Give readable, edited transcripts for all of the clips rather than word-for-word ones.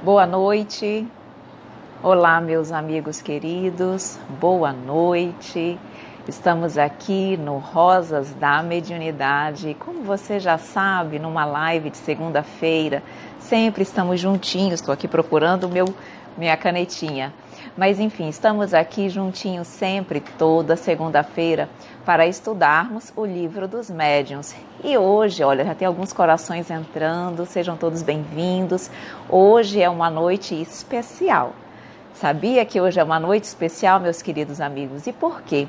Boa noite. Olá, meus amigos queridos. Boa noite. Estamos aqui no Rosas da Mediunidade. Como você já sabe, numa live de segunda-feira, sempre estamos juntinhos. Estou aqui procurando minha canetinha. Mas enfim, estamos aqui juntinhos sempre, toda segunda-feira, para estudarmos o Livro dos Médiuns. E hoje, olha, já tem alguns corações entrando, sejam todos bem-vindos. Hoje é uma noite especial. Sabia que hoje é uma noite especial, meus queridos amigos? E por quê?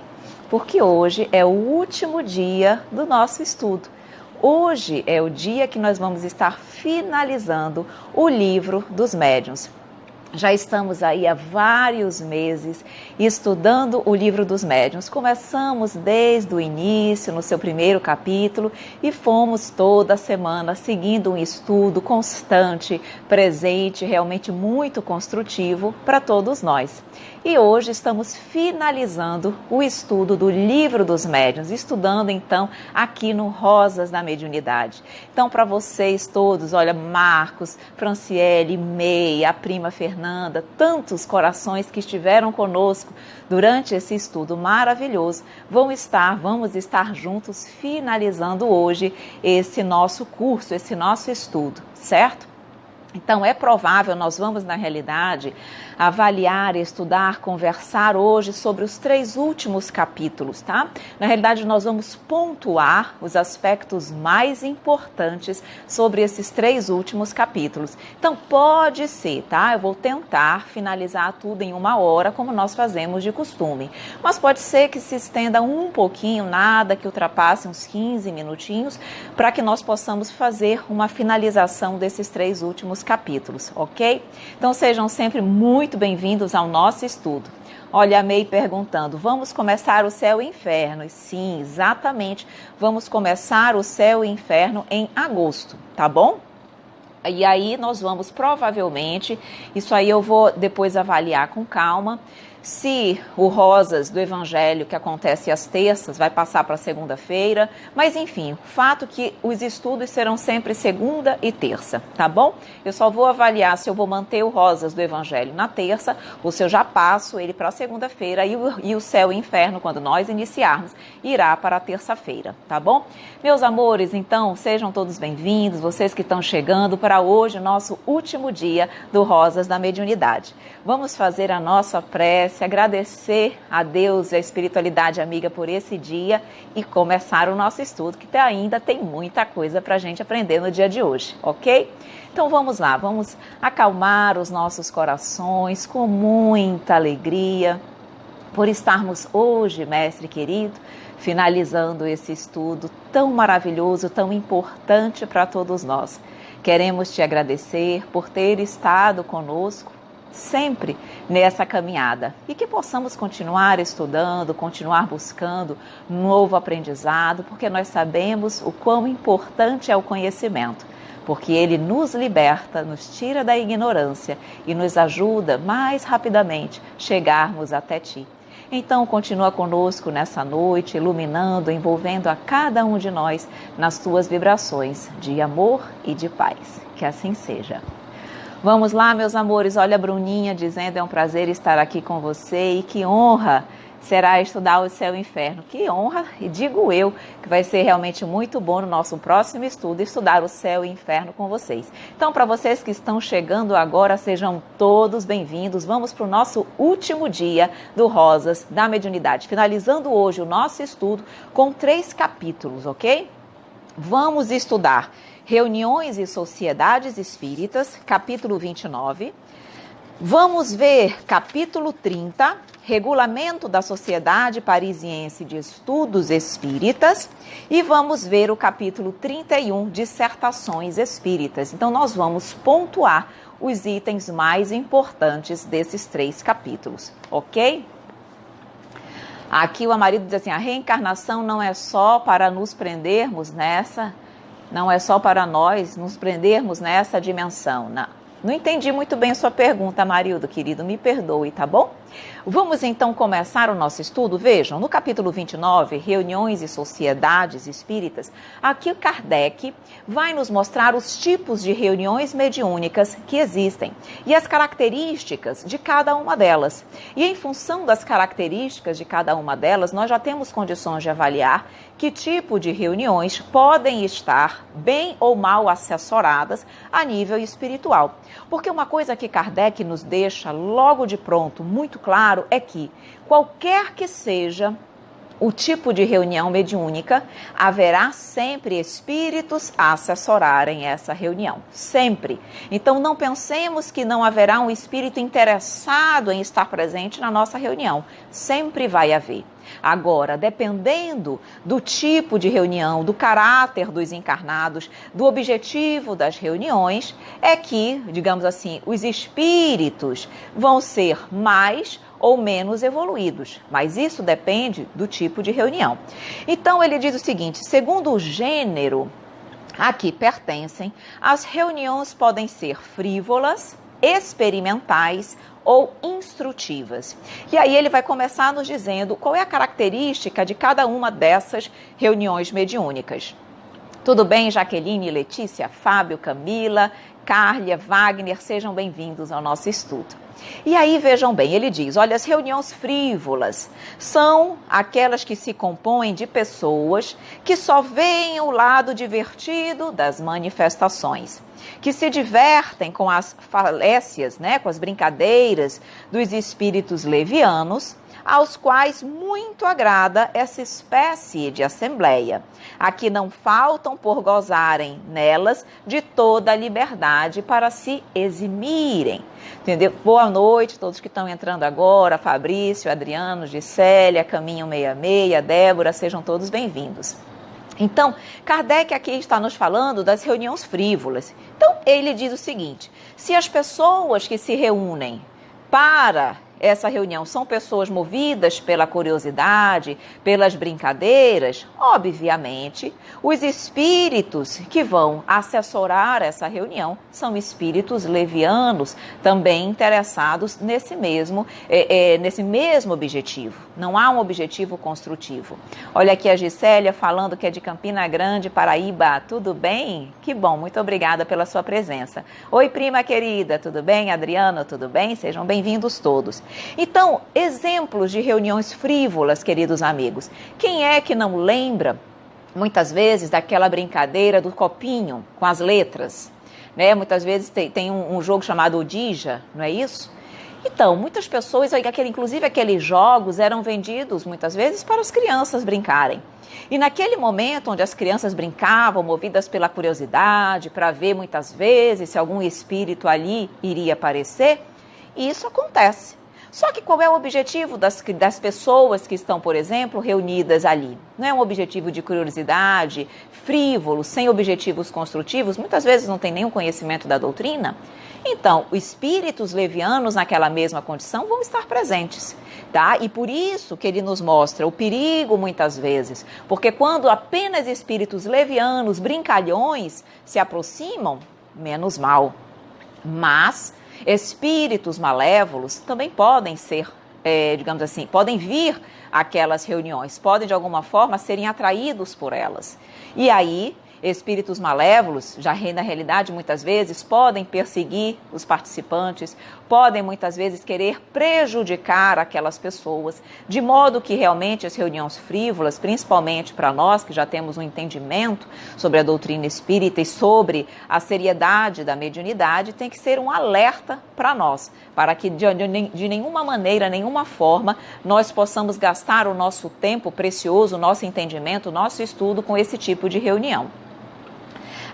Porque hoje é o último dia do nosso estudo. Hoje é o dia que nós vamos estar finalizando o Livro dos Médiuns. Já estamos aí há vários meses estudando o Livro dos Médiuns. Começamos desde o início, no seu primeiro capítulo, e fomos toda semana seguindo um estudo constante, presente, realmente muito construtivo para todos nós. E hoje estamos finalizando o estudo do Livro dos Médiuns, estudando então aqui no Rosas da Mediunidade. Então, para vocês todos, olha, Marcos, Franciele, Meia, a prima Fernanda, tantos corações que estiveram conosco durante esse estudo maravilhoso, vamos estar juntos finalizando hoje esse nosso curso, esse nosso estudo, certo? Então, é provável, nós vamos, na realidade, avaliar, estudar, conversar hoje sobre os 3 últimos capítulos, tá? Na realidade, nós vamos pontuar os aspectos mais importantes sobre esses 3 últimos capítulos. Então, pode ser, tá? Eu vou tentar finalizar tudo em 1 hora, como nós fazemos de costume. Mas pode ser que se estenda um pouquinho, nada que ultrapasse uns 15 minutinhos, para que nós possamos fazer uma finalização desses 3 últimos capítulos, ok? Então sejam sempre muito bem-vindos ao nosso estudo. Olha, a May perguntando, vamos começar o céu e inferno? E sim, exatamente, vamos começar o céu e inferno em agosto, tá bom? E aí nós vamos provavelmente, isso aí eu vou depois avaliar com calma, se o Rosas do Evangelho, que acontece às terças, vai passar para segunda-feira, mas enfim, o fato é que os estudos serão sempre segunda e terça, tá bom? Eu só vou avaliar se eu vou manter o Rosas do Evangelho na terça, ou se eu já passo ele para segunda-feira e o céu e inferno, quando nós iniciarmos, irá para a terça-feira, tá bom? Meus amores, então, sejam todos bem-vindos, vocês que estão chegando para hoje, nosso último dia do Rosas da Mediunidade. Vamos fazer a nossa prece, agradecer a Deus e a espiritualidade amiga por esse dia e começar o nosso estudo, que ainda tem muita coisa para a gente aprender no dia de hoje, ok? Então vamos lá, vamos acalmar os nossos corações com muita alegria por estarmos hoje, mestre querido, finalizando esse estudo tão maravilhoso, tão importante para todos nós. Queremos te agradecer por ter estado conosco sempre nessa caminhada e que possamos continuar estudando, continuar buscando novo aprendizado, porque nós sabemos o quão importante é o conhecimento, porque ele nos liberta, nos tira da ignorância e nos ajuda mais rapidamente chegarmos até ti. Então, continua conosco nessa noite, iluminando, envolvendo a cada um de nós nas tuas vibrações de amor e de paz. Que assim seja. Vamos lá, meus amores. Olha a Bruninha dizendo, é um prazer estar aqui com você e que honra será estudar o céu e o inferno. Que honra, e digo eu, que vai ser realmente muito bom no nosso próximo estudo, estudar o céu e o inferno com vocês. Então, para vocês que estão chegando agora, sejam todos bem-vindos. Vamos para o nosso último dia do Rosas da Mediunidade, finalizando hoje o nosso estudo com 3 capítulos, ok? Vamos estudar Reuniões e Sociedades Espíritas, capítulo 29. Vamos ver capítulo 30, Regulamento da Sociedade Parisiense de Estudos Espíritas. E vamos ver o capítulo 31, Dissertações Espíritas. Então, nós vamos pontuar os itens mais importantes desses 3 capítulos, ok? Aqui o Amarido diz assim, a reencarnação não é só para nos prendermos nessa... Não é só para nós nos prendermos nessa dimensão. Não entendi muito bem a sua pergunta, Amarildo, querido, me perdoe, tá bom? Vamos então começar o nosso estudo? Vejam, no capítulo 29, Reuniões e Sociedades Espíritas, aqui Kardec vai nos mostrar os tipos de reuniões mediúnicas que existem e as características de cada uma delas. E em função das características de cada uma delas, nós já temos condições de avaliar que tipo de reuniões podem estar bem ou mal assessoradas a nível espiritual. Porque uma coisa que Kardec nos deixa logo de pronto muito claro é que qualquer que seja o tipo de reunião mediúnica, haverá sempre espíritos a assessorarem essa reunião, sempre. Então não pensemos que não haverá um espírito interessado em estar presente na nossa reunião, sempre vai haver. Agora, dependendo do tipo de reunião, do caráter dos encarnados, do objetivo das reuniões, é que, digamos assim, os espíritos vão ser mais ou menos evoluídos, mas isso depende do tipo de reunião. Então, ele diz o seguinte, segundo o gênero a que pertencem, as reuniões podem ser frívolas, experimentais ou instrutivas. E aí ele vai começar nos dizendo qual é a característica de cada uma dessas reuniões mediúnicas. Tudo bem, Jaqueline, Letícia, Fábio, Camila, Cárlia, Wagner, sejam bem-vindos ao nosso estudo. E aí, vejam bem, ele diz, olha, as reuniões frívolas são aquelas que se compõem de pessoas que só veem o lado divertido das manifestações, que se divertem com as falécias, né, com as brincadeiras dos espíritos levianos, aos quais muito agrada essa espécie de assembleia, a que não faltam por gozarem nelas de toda a liberdade para se eximirem. Entendeu? Boa noite a todos que estão entrando agora, Fabrício, Adriano, Gisélia, Caminho 66, Débora, sejam todos bem-vindos. Então, Kardec aqui está nos falando das reuniões frívolas. Então, ele diz o seguinte, se as pessoas que se reúnem para essa reunião são pessoas movidas pela curiosidade, pelas brincadeiras, obviamente, os espíritos que vão assessorar essa reunião são espíritos levianos, também interessados nesse mesmo objetivo. Não há um objetivo construtivo. Olha aqui a Gisélia falando que é de Campina Grande, Paraíba. Tudo bem? Que bom, muito obrigada pela sua presença. Oi, prima querida, tudo bem? Adriana, tudo bem? Sejam bem-vindos todos. Então, exemplos de reuniões frívolas, queridos amigos. Quem é que não lembra, muitas vezes, daquela brincadeira do copinho com as letras? Né? Muitas vezes tem um jogo chamado Odija, não é isso? Então, muitas pessoas, inclusive aqueles jogos eram vendidos muitas vezes para as crianças brincarem. E naquele momento onde as crianças brincavam, movidas pela curiosidade, para ver muitas vezes se algum espírito ali iria aparecer, isso acontece. Só que qual é o objetivo das pessoas que estão, por exemplo, reunidas ali? Não é um objetivo de curiosidade, frívolo, sem objetivos construtivos, muitas vezes não tem nenhum conhecimento da doutrina. Então, os espíritos levianos naquela mesma condição vão estar presentes, tá? E por isso que ele nos mostra o perigo muitas vezes, porque quando apenas espíritos levianos, brincalhões, se aproximam, menos mal. Mas espíritos malévolos também podem ser, digamos assim, podem vir àquelas reuniões, podem de alguma forma serem atraídos por elas. E aí, espíritos malévolos, já na realidade muitas vezes, podem perseguir os participantes, podem muitas vezes querer prejudicar aquelas pessoas, de modo que realmente as reuniões frívolas, principalmente para nós que já temos um entendimento sobre a doutrina espírita e sobre a seriedade da mediunidade, tem que ser um alerta para nós, para que de nenhuma maneira, nenhuma forma, nós possamos gastar o nosso tempo precioso, o nosso entendimento, o nosso estudo com esse tipo de reunião.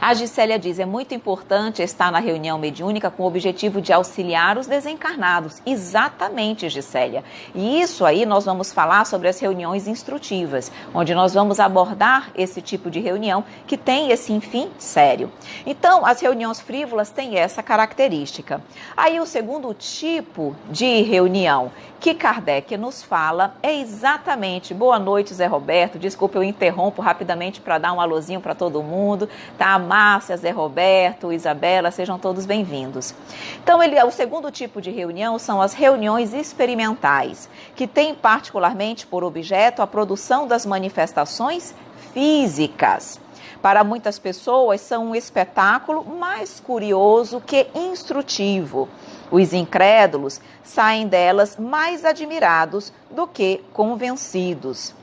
A Gisélia diz, é muito importante estar na reunião mediúnica com o objetivo de auxiliar os desencarnados. Exatamente, Gisélia. E isso aí nós vamos falar sobre as reuniões instrutivas, onde nós vamos abordar esse tipo de reunião que tem esse fim sério. Então, as reuniões frívolas têm essa característica. Aí o segundo tipo de reunião que Kardec nos fala é exatamente... Boa noite, Zé Roberto. Desculpa, eu interrompo rapidamente para dar um alôzinho para todo mundo. Tá? Márcia, Zé Roberto, Isabela, sejam todos bem-vindos. Então, o segundo tipo de reunião são as reuniões experimentais, que têm particularmente por objeto a produção das manifestações físicas. Para muitas pessoas, são um espetáculo mais curioso que instrutivo. Os incrédulos saem delas mais admirados do que convencidos.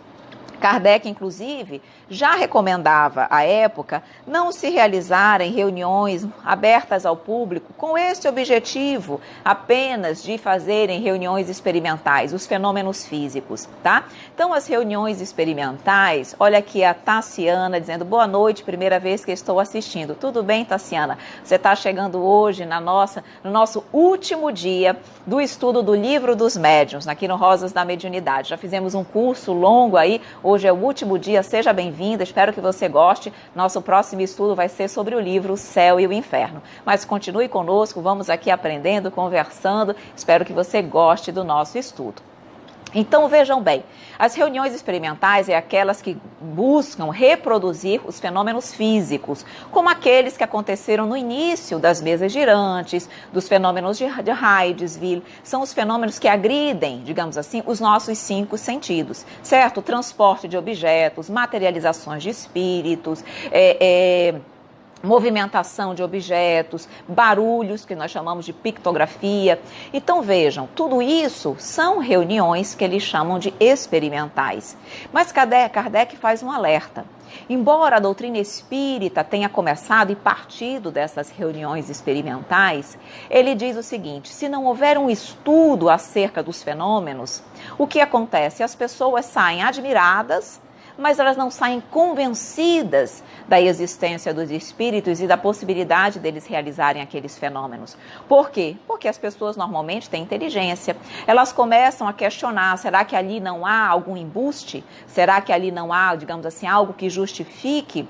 Kardec, inclusive, já recomendava, à época, não se realizarem reuniões abertas ao público com esse objetivo apenas de fazerem reuniões experimentais, os fenômenos físicos, tá? Então, as reuniões experimentais, olha aqui a Tassiana dizendo, boa noite, primeira vez que estou assistindo. Tudo bem, Tassiana? Você está chegando hoje no nosso último dia do estudo do Livro dos Médiuns, aqui no Rosas da Mediunidade. Já fizemos um curso longo aí, hoje é o último dia, seja bem-vinda, espero que você goste. Nosso próximo estudo vai ser sobre o livro O Céu e o Inferno. Mas continue conosco, vamos aqui aprendendo, conversando, espero que você goste do nosso estudo. Então, vejam bem, as reuniões experimentais é aquelas que buscam reproduzir os fenômenos físicos, como aqueles que aconteceram no início das mesas girantes, dos fenômenos de Heidesville, são os fenômenos que agridem, digamos assim, os nossos 5 sentidos, certo? O transporte de objetos, materializações de espíritos, movimentação de objetos, barulhos, que nós chamamos de pictografia. Então vejam, tudo isso são reuniões que eles chamam de experimentais. Mas Kardec faz um alerta. Embora a doutrina espírita tenha começado e partido dessas reuniões experimentais, ele diz o seguinte, se não houver um estudo acerca dos fenômenos, o que acontece? As pessoas saem admiradas, mas elas não saem convencidas da existência dos espíritos e da possibilidade deles realizarem aqueles fenômenos. Por quê? Porque as pessoas normalmente têm inteligência. Elas começam a questionar, será que ali não há algum embuste? Será que ali não há, digamos assim, algo que justifique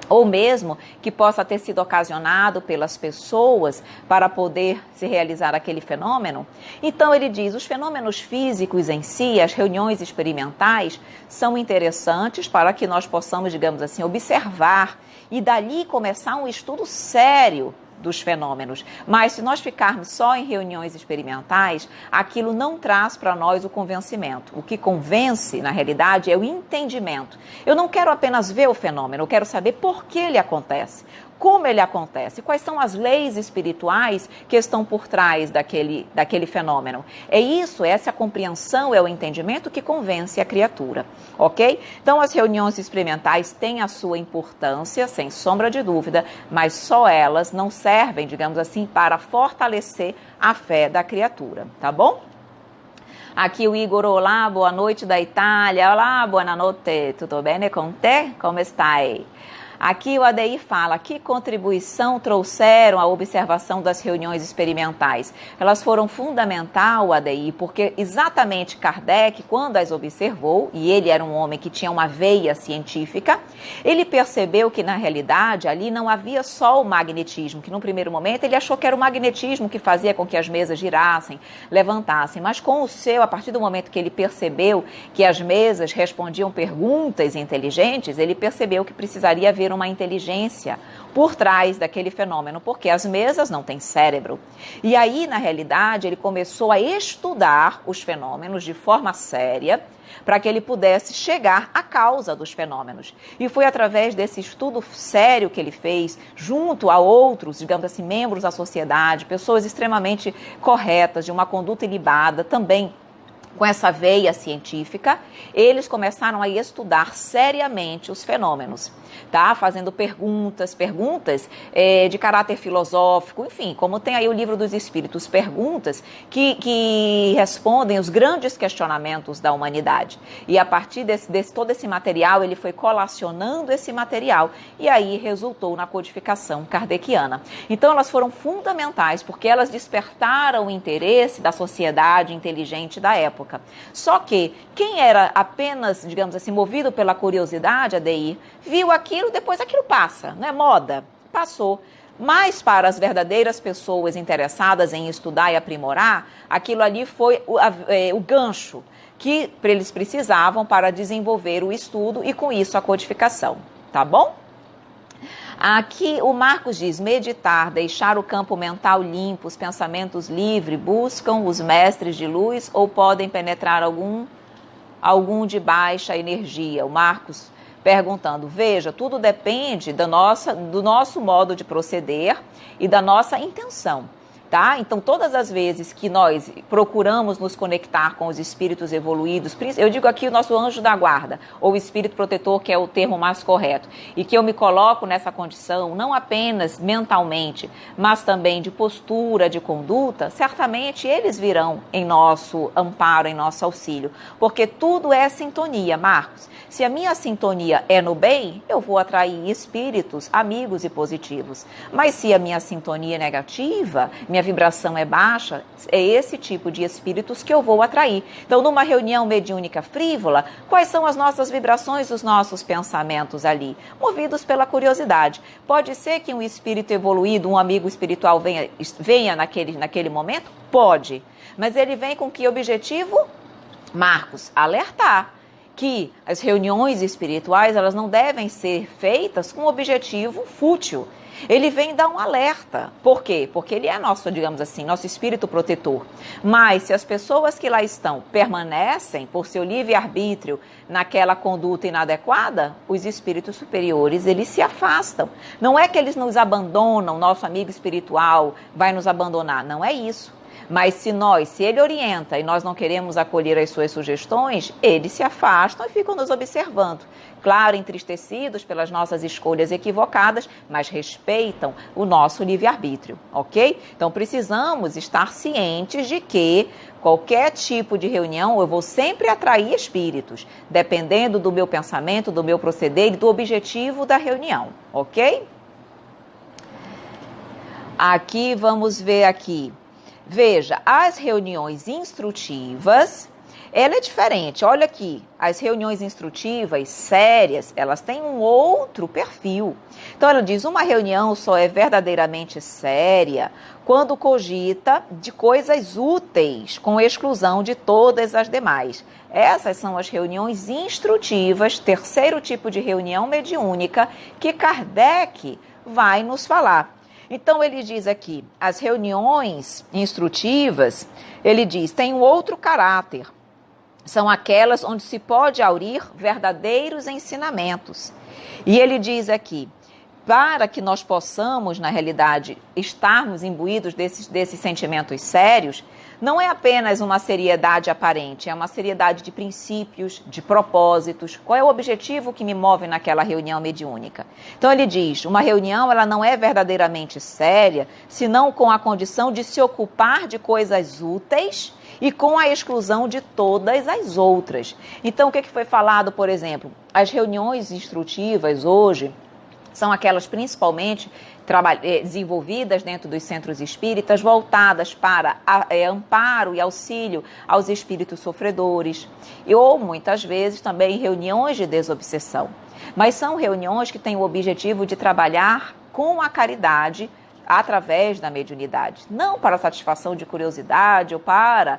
ou mesmo que possa ter sido ocasionado pelas pessoas para poder se realizar aquele fenômeno? Então ele diz, os fenômenos físicos em si, as reuniões experimentais, são interessantes para que nós possamos, digamos assim, observar e dali começar um estudo sério dos fenômenos. Mas se nós ficarmos só em reuniões experimentais, aquilo não traz para nós o convencimento. O que convence, na realidade, é o entendimento. Eu não quero apenas ver o fenômeno, eu quero saber por que ele acontece. Como ele acontece, quais são as leis espirituais que estão por trás daquele fenômeno. É isso, essa compreensão, é o entendimento que convence a criatura, ok? Então, as reuniões experimentais têm a sua importância, sem sombra de dúvida, mas só elas não servem, digamos assim, para fortalecer a fé da criatura, tá bom? Aqui o Igor, olá, boa noite da Itália. Olá, boa noite, tudo bem com te? Como stai? Aqui o Adeir fala, que contribuição trouxeram a observação das reuniões experimentais? Elas foram fundamental, Adeir, porque exatamente Kardec, quando as observou, e ele era um homem que tinha uma veia científica, ele percebeu que na realidade ali não havia só o magnetismo, que num primeiro momento ele achou que era o magnetismo que fazia com que as mesas girassem, levantassem, mas com o seu, a partir do momento que ele percebeu que as mesas respondiam perguntas inteligentes, ele percebeu que precisaria haver uma inteligência por trás daquele fenômeno, porque as mesas não têm cérebro. E aí, na realidade, ele começou a estudar os fenômenos de forma séria, para que ele pudesse chegar à causa dos fenômenos. E foi através desse estudo sério que ele fez, junto a outros, digamos assim, membros da sociedade, pessoas extremamente corretas, de uma conduta ilibada, também com essa veia científica, eles começaram a estudar seriamente os fenômenos, tá? Fazendo perguntas de caráter filosófico, enfim, como tem aí o Livro dos Espíritos, perguntas que respondem os grandes questionamentos da humanidade. E a partir desse todo esse material, ele foi colacionando esse material e aí resultou na codificação kardeciana. Então, elas foram fundamentais porque elas despertaram o interesse da sociedade inteligente da época. Só que quem era apenas, digamos assim, movido pela curiosidade, Adeir, viu aquilo, depois aquilo passa, não é moda? Passou. Mas para as verdadeiras pessoas interessadas em estudar e aprimorar, aquilo ali foi o gancho que eles precisavam para desenvolver o estudo e com isso a codificação, tá bom? Aqui o Marcos diz, meditar, deixar o campo mental limpo, os pensamentos livres, buscam os mestres de luz ou podem penetrar algum de baixa energia? O Marcos perguntando, veja, tudo depende do nosso modo de proceder e da nossa intenção. Tá? Então, todas as vezes que nós procuramos nos conectar com os espíritos evoluídos, eu digo aqui o nosso anjo da guarda, ou espírito protetor, que é o termo mais correto, e que eu me coloco nessa condição, não apenas mentalmente, mas também de postura, de conduta, certamente eles virão em nosso amparo, em nosso auxílio, porque tudo é sintonia, Marcos. Se a minha sintonia é no bem, eu vou atrair espíritos, amigos e positivos. Mas se a minha sintonia é negativa, minha vibração é baixa, é esse tipo de espíritos que eu vou atrair. Então, numa reunião mediúnica frívola, quais são as nossas vibrações, os nossos pensamentos ali? Movidos pela curiosidade. Pode ser que um espírito evoluído, um amigo espiritual venha naquele momento? Pode. Mas ele vem com que objetivo? Marcos, alertar que as reuniões espirituais elas não devem ser feitas com objetivo fútil. Ele vem dar um alerta. Por quê? Porque ele é nosso, digamos assim, nosso espírito protetor. Mas se as pessoas que lá estão permanecem por seu livre-arbítrio naquela conduta inadequada, os espíritos superiores, eles se afastam. Não é que eles nos abandonam, nosso amigo espiritual vai nos abandonar, não é isso. Mas se ele orienta e nós não queremos acolher as suas sugestões, eles se afastam e ficam nos observando. Claro, entristecidos pelas nossas escolhas equivocadas, mas respeitam o nosso livre-arbítrio, ok? Então precisamos estar cientes de que qualquer tipo de reunião eu vou sempre atrair espíritos, dependendo do meu pensamento, do meu proceder e do objetivo da reunião, ok? Aqui, vamos ver aqui. Veja, as reuniões instrutivas, ela é diferente. Olha aqui, as reuniões instrutivas sérias, elas têm um outro perfil. Então, ela diz, uma reunião só é verdadeiramente séria quando cogita de coisas úteis, com exclusão de todas as demais. Essas são as reuniões instrutivas, terceiro tipo de reunião mediúnica, que Kardec vai nos falar. Então, ele diz aqui, as reuniões instrutivas, ele diz, têm um outro caráter. São aquelas onde se pode aurir verdadeiros ensinamentos. E ele diz aqui, para que nós possamos, na realidade, estarmos imbuídos desses sentimentos sérios, não é apenas uma seriedade aparente, é uma seriedade de princípios, de propósitos. Qual é o objetivo que me move naquela reunião mediúnica? Então ele diz, uma reunião ela não é verdadeiramente séria, senão com a condição de se ocupar de coisas úteis e com a exclusão de todas as outras. Então o que foi falado, por exemplo? As reuniões instrutivas hoje são aquelas principalmente desenvolvidas dentro dos centros espíritas, voltadas para amparo e auxílio aos espíritos sofredores, ou muitas vezes também reuniões de desobsessão. Mas são reuniões que têm o objetivo de trabalhar com a caridade através da mediunidade, não para satisfação de curiosidade ou para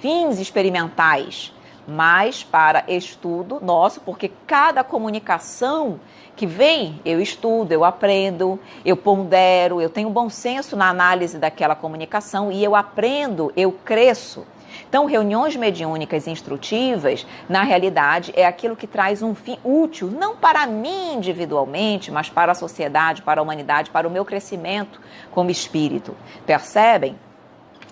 fins experimentais, mas para estudo nosso, porque cada comunicação que vem, eu estudo, eu aprendo, eu pondero, eu tenho bom senso na análise daquela comunicação e eu aprendo, eu cresço. Então, reuniões mediúnicas instrutivas, na realidade, é aquilo que traz um fim útil, não para mim individualmente, mas para a sociedade, para a humanidade, para o meu crescimento como espírito. Percebem?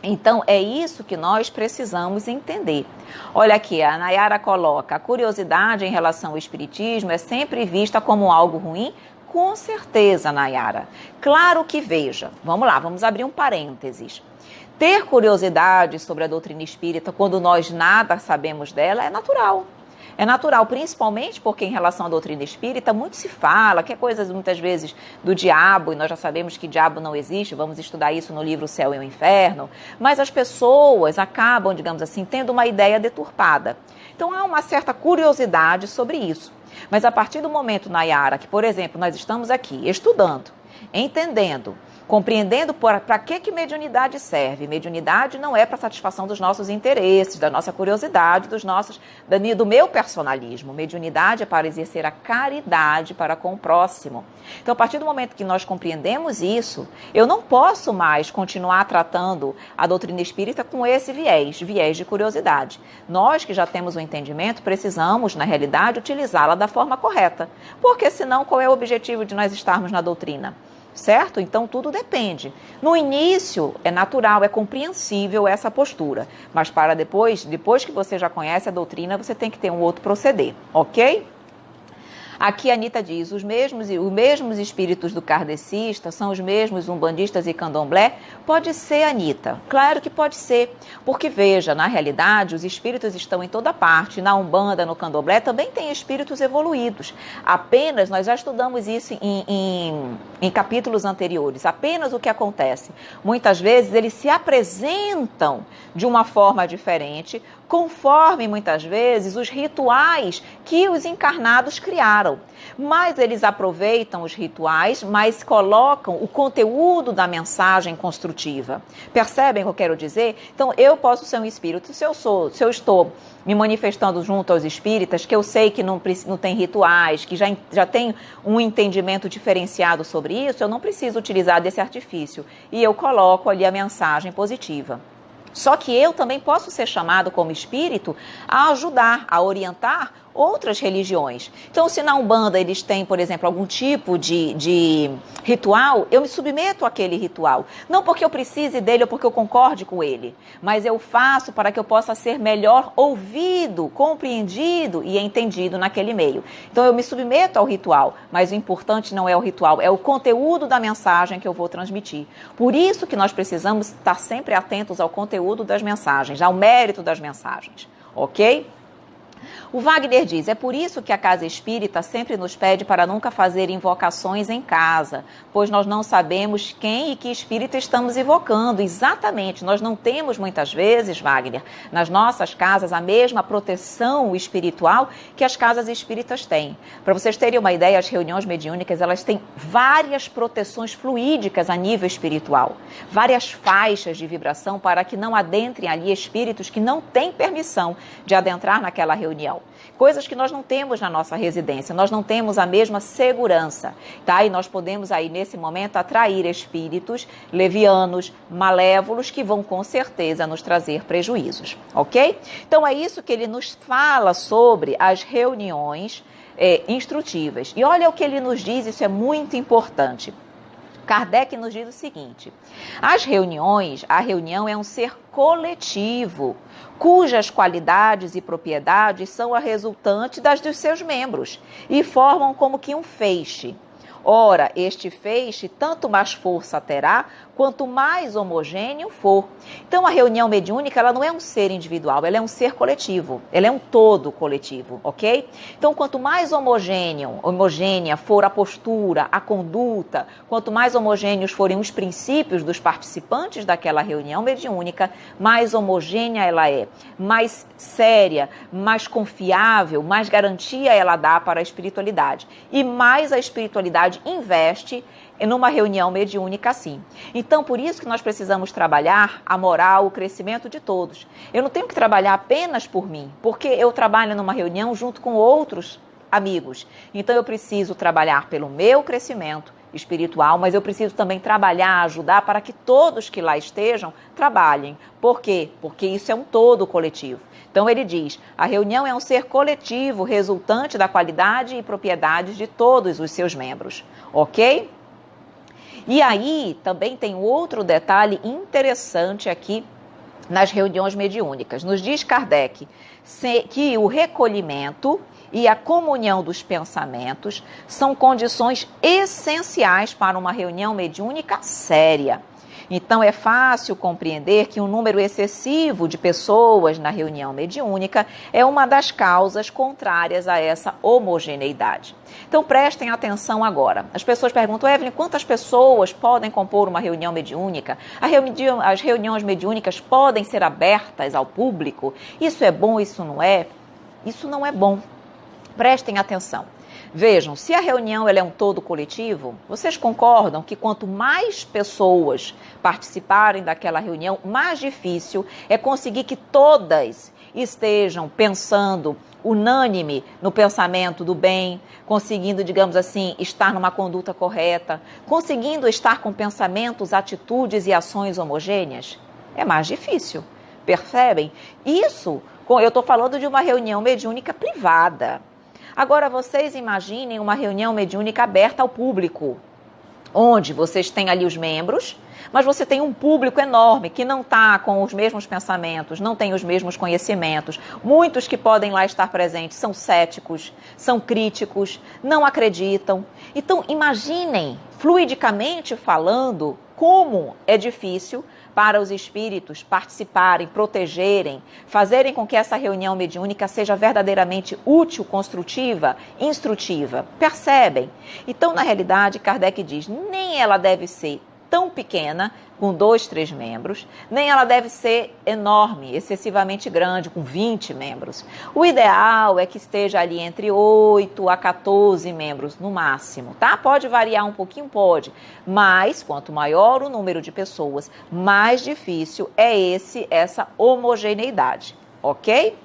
Então, é isso que nós precisamos entender. Olha aqui, a Nayara coloca, a curiosidade em relação ao espiritismo é sempre vista como algo ruim? Com certeza, Nayara. Claro que veja, vamos lá, vamos abrir um parênteses. Ter curiosidade sobre a doutrina espírita quando nós nada sabemos dela é natural. É natural, principalmente porque em relação à doutrina espírita muito se fala, que é coisas muitas vezes do diabo, e nós já sabemos que diabo não existe, vamos estudar isso no livro O Céu e o Inferno, mas as pessoas acabam, digamos assim, tendo uma ideia deturpada. Então há uma certa curiosidade sobre isso. Mas a partir do momento, Nayara, que, por exemplo, nós estamos aqui estudando, entendendo, compreendendo para que mediunidade serve. Mediunidade não é para satisfação dos nossos interesses, da nossa curiosidade, do meu personalismo. Mediunidade é para exercer a caridade para com o próximo. Então, a partir do momento que nós compreendemos isso, eu não posso mais continuar tratando a doutrina espírita com esse viés de curiosidade. Nós que já temos o entendimento, precisamos, na realidade, utilizá-la da forma correta. Porque senão, qual é o objetivo de nós estarmos na doutrina? Certo? Então, tudo depende. No início, é natural, é compreensível essa postura. Mas para depois que você já conhece a doutrina, você tem que ter um outro proceder, ok? Aqui a Anitta diz, os mesmos espíritos do kardecista são os mesmos umbandistas e candomblé? Pode ser, Anitta. Claro que pode ser. Porque, veja, na realidade, os espíritos estão em toda parte. Na Umbanda, no candomblé, também tem espíritos evoluídos. Apenas, nós já estudamos isso em capítulos anteriores. Apenas o que acontece? Muitas vezes eles se apresentam de uma forma diferente, conforme, muitas vezes, os rituais que os encarnados criaram. Mas eles aproveitam os rituais, mas colocam o conteúdo da mensagem construtiva. Percebem o que eu quero dizer? Então, eu posso ser um espírito. Se eu estou me manifestando junto aos espíritas, que eu sei que não tem rituais, que já tem um entendimento diferenciado sobre isso, eu não preciso utilizar desse artifício. E eu coloco ali a mensagem positiva. Só que eu também posso ser chamado como espírito a ajudar, a orientar outras religiões. Então, se na Umbanda eles têm, por exemplo, algum tipo de ritual, eu me submeto àquele ritual. Não porque eu precise dele ou porque eu concorde com ele, mas eu faço para que eu possa ser melhor ouvido, compreendido e entendido naquele meio. Então, eu me submeto ao ritual, mas o importante não é o ritual, é o conteúdo da mensagem que eu vou transmitir. Por isso que nós precisamos estar sempre atentos ao conteúdo das mensagens, ao mérito das mensagens, ok? O Wagner diz, é por isso que a Casa Espírita sempre nos pede para nunca fazer invocações em casa, pois nós não sabemos quem e que espírito estamos invocando. Exatamente, nós não temos muitas vezes, Wagner, nas nossas casas a mesma proteção espiritual que as casas espíritas têm. Para vocês terem uma ideia, as reuniões mediúnicas, elas têm várias proteções fluídicas a nível espiritual, várias faixas de vibração para que não adentrem ali espíritos que não têm permissão de adentrar naquela reunião. Coisas que nós não temos na nossa residência, nós não temos a mesma segurança, tá? E nós podemos aí, nesse momento, atrair espíritos levianos, malévolos, que vão com certeza nos trazer prejuízos, ok? Então é isso que ele nos fala sobre as reuniões instrutivas. E olha o que ele nos diz, isso é muito importante. Kardec nos diz o seguinte, a reunião é um ser coletivo, cujas qualidades e propriedades são a resultante das dos seus membros e formam como que um feixe. Ora, este feixe tanto mais força terá, quanto mais homogêneo for. Então, a reunião mediúnica, ela não é um ser individual, ela é um ser coletivo, ela é um todo coletivo, ok? Então, quanto mais homogênea for a postura, a conduta, quanto mais homogêneos forem os princípios dos participantes daquela reunião mediúnica, mais homogênea ela é, mais séria, mais confiável, mais garantia ela dá para a espiritualidade. E mais a espiritualidade investe numa reunião mediúnica assim. Então, por isso que nós precisamos trabalhar a moral, o crescimento de todos. Eu não tenho que trabalhar apenas por mim, porque eu trabalho numa reunião junto com outros amigos. Então, eu preciso trabalhar pelo meu crescimento espiritual, mas eu preciso também trabalhar, ajudar para que todos que lá estejam trabalhem. Por quê? Porque isso é um todo coletivo. Então ele diz, a reunião é um ser coletivo resultante da qualidade e propriedades de todos os seus membros, ok? E aí também tem outro detalhe interessante aqui nas reuniões mediúnicas. Nos diz Kardec que o recolhimento e a comunhão dos pensamentos são condições essenciais para uma reunião mediúnica séria. Então, é fácil compreender que um número excessivo de pessoas na reunião mediúnica é uma das causas contrárias a essa homogeneidade. Então, prestem atenção agora. As pessoas perguntam, Evelyn, quantas pessoas podem compor uma reunião mediúnica? As reuniões mediúnicas podem ser abertas ao público? Isso é bom, isso não é? Isso não é bom. Prestem atenção. Vejam, se a reunião ela é um todo coletivo, vocês concordam que quanto mais pessoas participarem daquela reunião, mais difícil é conseguir que todas estejam pensando unânime no pensamento do bem, conseguindo, digamos assim, estar numa conduta correta, conseguindo estar com pensamentos, atitudes e ações homogêneas? É mais difícil, percebem? Isso, eu estou falando de uma reunião mediúnica privada. Agora, vocês imaginem uma reunião mediúnica aberta ao público, onde vocês têm ali os membros, mas você tem um público enorme que não está com os mesmos pensamentos, não tem os mesmos conhecimentos. Muitos que podem lá estar presentes são céticos, são críticos, não acreditam. Então, imaginem, fluidicamente falando, como é difícil para os espíritos participarem, protegerem, fazerem com que essa reunião mediúnica seja verdadeiramente útil, construtiva, instrutiva. Percebem? Então, na realidade, Kardec diz, nem ela deve ser tão pequena, com 2, 3 membros, nem ela deve ser enorme, excessivamente grande, com 20 membros. O ideal é que esteja ali entre 8 a 14 membros no máximo, tá? Pode variar um pouquinho, pode, mas quanto maior o número de pessoas, mais difícil é essa homogeneidade, ok?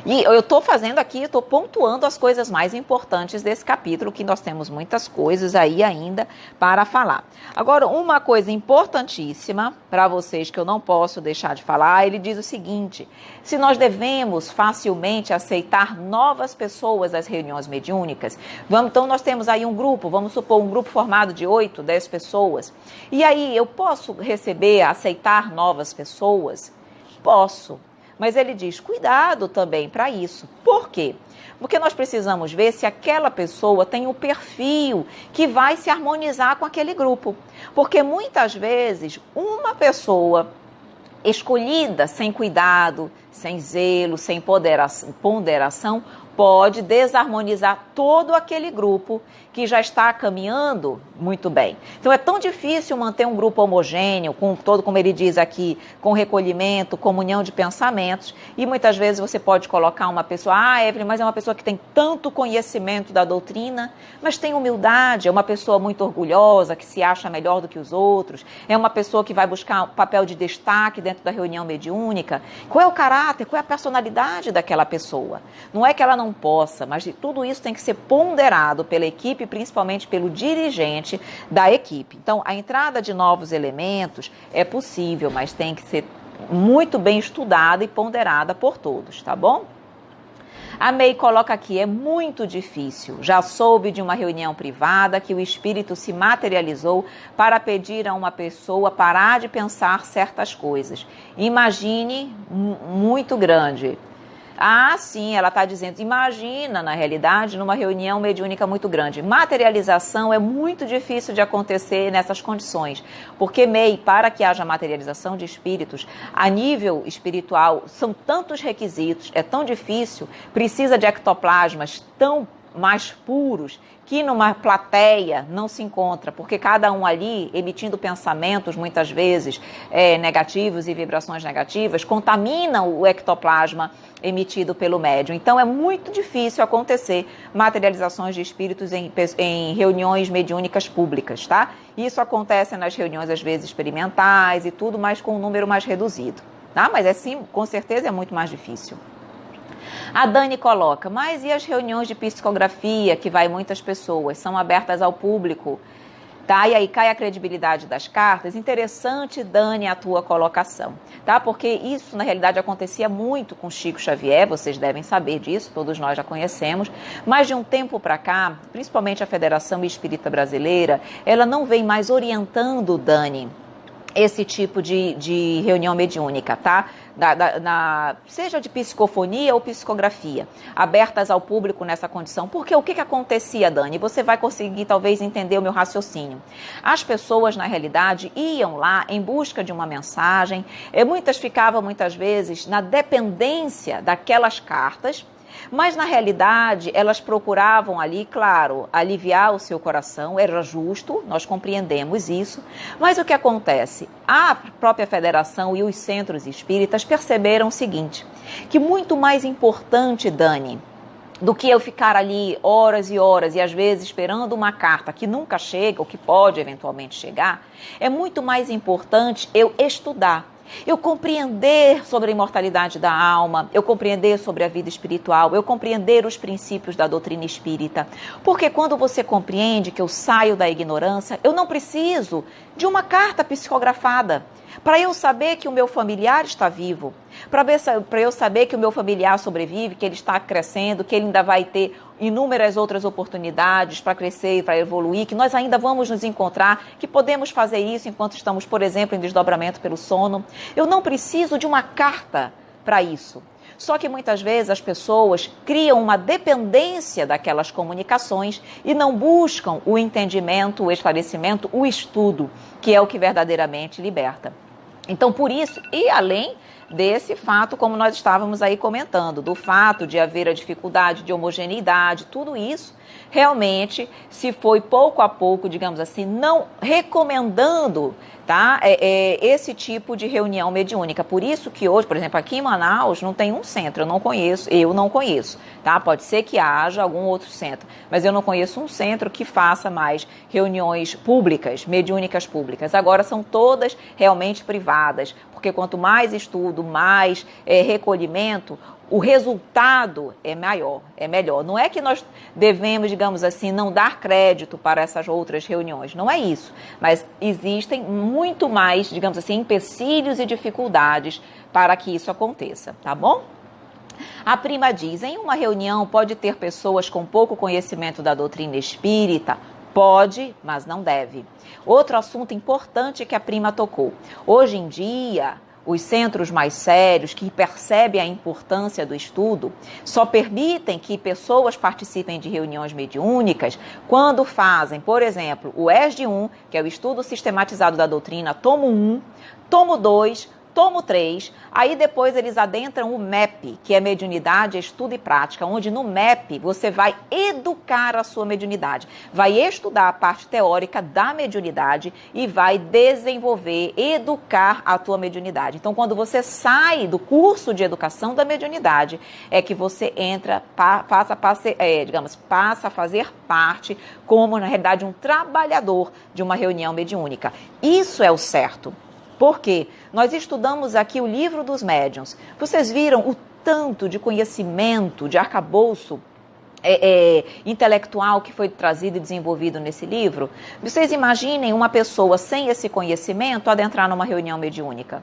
E eu estou fazendo aqui, estou pontuando as coisas mais importantes desse capítulo, que nós temos muitas coisas aí ainda para falar. Agora, uma coisa importantíssima para vocês que eu não posso deixar de falar, ele diz o seguinte, se nós devemos facilmente aceitar novas pessoas às reuniões mediúnicas, então nós temos aí um grupo, vamos supor um grupo formado de 8, 10 pessoas, e aí eu posso aceitar novas pessoas? Posso. Mas ele diz, cuidado também para isso. Por quê? Porque nós precisamos ver se aquela pessoa tem um perfil que vai se harmonizar com aquele grupo. Porque muitas vezes uma pessoa escolhida sem cuidado, sem zelo, sem ponderação, pode desarmonizar todo aquele grupo que já está caminhando muito bem. Então é tão difícil manter um grupo homogêneo, como ele diz aqui, com recolhimento, comunhão de pensamentos, e muitas vezes você pode colocar uma pessoa, Evelyn, mas é uma pessoa que tem tanto conhecimento da doutrina, mas tem humildade, é uma pessoa muito orgulhosa, que se acha melhor do que os outros, é uma pessoa que vai buscar um papel de destaque dentro da reunião mediúnica. Qual é o caráter, qual é a personalidade daquela pessoa? Não é que ela não possa, mas tudo isso tem que ser ponderado pela equipe, principalmente pelo dirigente da equipe. Então, a entrada de novos elementos é possível, mas tem que ser muito bem estudada e ponderada por todos, tá bom? A May coloca aqui, é muito difícil. Já soube de uma reunião privada que o espírito se materializou para pedir a uma pessoa parar de pensar certas coisas. Imagine, muito grande. Sim, ela está dizendo, imagina, na realidade, numa reunião mediúnica muito grande. Materialização é muito difícil de acontecer nessas condições, porque, para que haja materialização de espíritos, a nível espiritual, são tantos requisitos, é tão difícil, precisa de ectoplasmas tão mais puros, que numa plateia não se encontra, porque cada um ali, emitindo pensamentos, muitas vezes negativos e vibrações negativas, contaminam o ectoplasma emitido pelo médium. Então é muito difícil acontecer materializações de espíritos em reuniões mediúnicas públicas, tá? Isso acontece nas reuniões, às vezes, experimentais e tudo, mas com um número mais reduzido, tá? Mas sim, com certeza é muito mais difícil. A Dani coloca, mas e as reuniões de psicografia, que vai muitas pessoas, são abertas ao público, tá? E aí cai a credibilidade das cartas. Interessante, Dani, a tua colocação, tá? Porque isso, na realidade, acontecia muito com Chico Xavier, vocês devem saber disso, todos nós já conhecemos, mas de um tempo para cá, principalmente a Federação Espírita Brasileira, ela não vem mais orientando, Dani, esse tipo de reunião mediúnica, tá? Seja de psicofonia ou psicografia, abertas ao público nessa condição. Porque o que acontecia, Dani? Você vai conseguir talvez entender o meu raciocínio. As pessoas, na realidade, iam lá em busca de uma mensagem, muitas ficavam, muitas vezes, na dependência daquelas cartas, mas, na realidade, elas procuravam ali, claro, aliviar o seu coração, era justo, nós compreendemos isso, mas o que acontece? A própria federação e os centros espíritas perceberam o seguinte, que muito mais importante, Dani, do que eu ficar ali horas e horas e às vezes esperando uma carta que nunca chega ou que pode eventualmente chegar, é muito mais importante eu estudar. Eu compreender sobre a imortalidade da alma, eu compreender sobre a vida espiritual, eu compreender os princípios da doutrina espírita. Porque quando você compreende que eu saio da ignorância, eu não preciso de uma carta psicografada para eu saber que o meu familiar está vivo, para eu saber que o meu familiar sobrevive, que ele está crescendo, que ele ainda vai ter inúmeras outras oportunidades para crescer e para evoluir, que nós ainda vamos nos encontrar, que podemos fazer isso enquanto estamos, por exemplo, em desdobramento pelo sono. Eu não preciso de uma carta para isso. Só que muitas vezes as pessoas criam uma dependência daquelas comunicações e não buscam o entendimento, o esclarecimento, o estudo, que é o que verdadeiramente liberta. Então, por isso, e além desse fato, como nós estávamos aí comentando, do fato de haver a dificuldade de homogeneidade, tudo isso, realmente, se foi pouco a pouco, digamos assim, não recomendando, tá, esse tipo de reunião mediúnica. Por isso que hoje, por exemplo, aqui em Manaus, não tem um centro, eu não conheço, tá? Pode ser que haja algum outro centro, mas eu não conheço um centro que faça mais reuniões públicas, mediúnicas públicas. Agora são todas realmente privadas, porque quanto mais estudo, mais recolhimento, o resultado é maior, é melhor. Não é que nós devemos, digamos assim, não dar crédito para essas outras reuniões, não é isso. Mas existem muito mais, digamos assim, empecilhos e dificuldades para que isso aconteça, tá bom? A prima diz, em uma reunião pode ter pessoas com pouco conhecimento da doutrina espírita? Pode, mas não deve. Outro assunto importante que a prima tocou. Hoje em dia, os centros mais sérios, que percebem a importância do estudo, só permitem que pessoas participem de reuniões mediúnicas quando fazem, por exemplo, o ESD 1, que é o Estudo Sistematizado da Doutrina, tomo 1, tomo 2, tomo 3, aí depois eles adentram o MEP, que é Mediunidade, Estudo e Prática, onde no MEP você vai educar a sua mediunidade, vai estudar a parte teórica da mediunidade e vai desenvolver, educar a tua mediunidade. Então, quando você sai do curso de educação da mediunidade, é que você entra, passa a fazer parte, como na realidade um trabalhador de uma reunião mediúnica. Isso é o certo. Porque nós estudamos aqui o livro dos médiuns. Vocês viram o tanto de conhecimento, de arcabouço intelectual que foi trazido e desenvolvido nesse livro? Vocês imaginem uma pessoa sem esse conhecimento adentrar numa reunião mediúnica.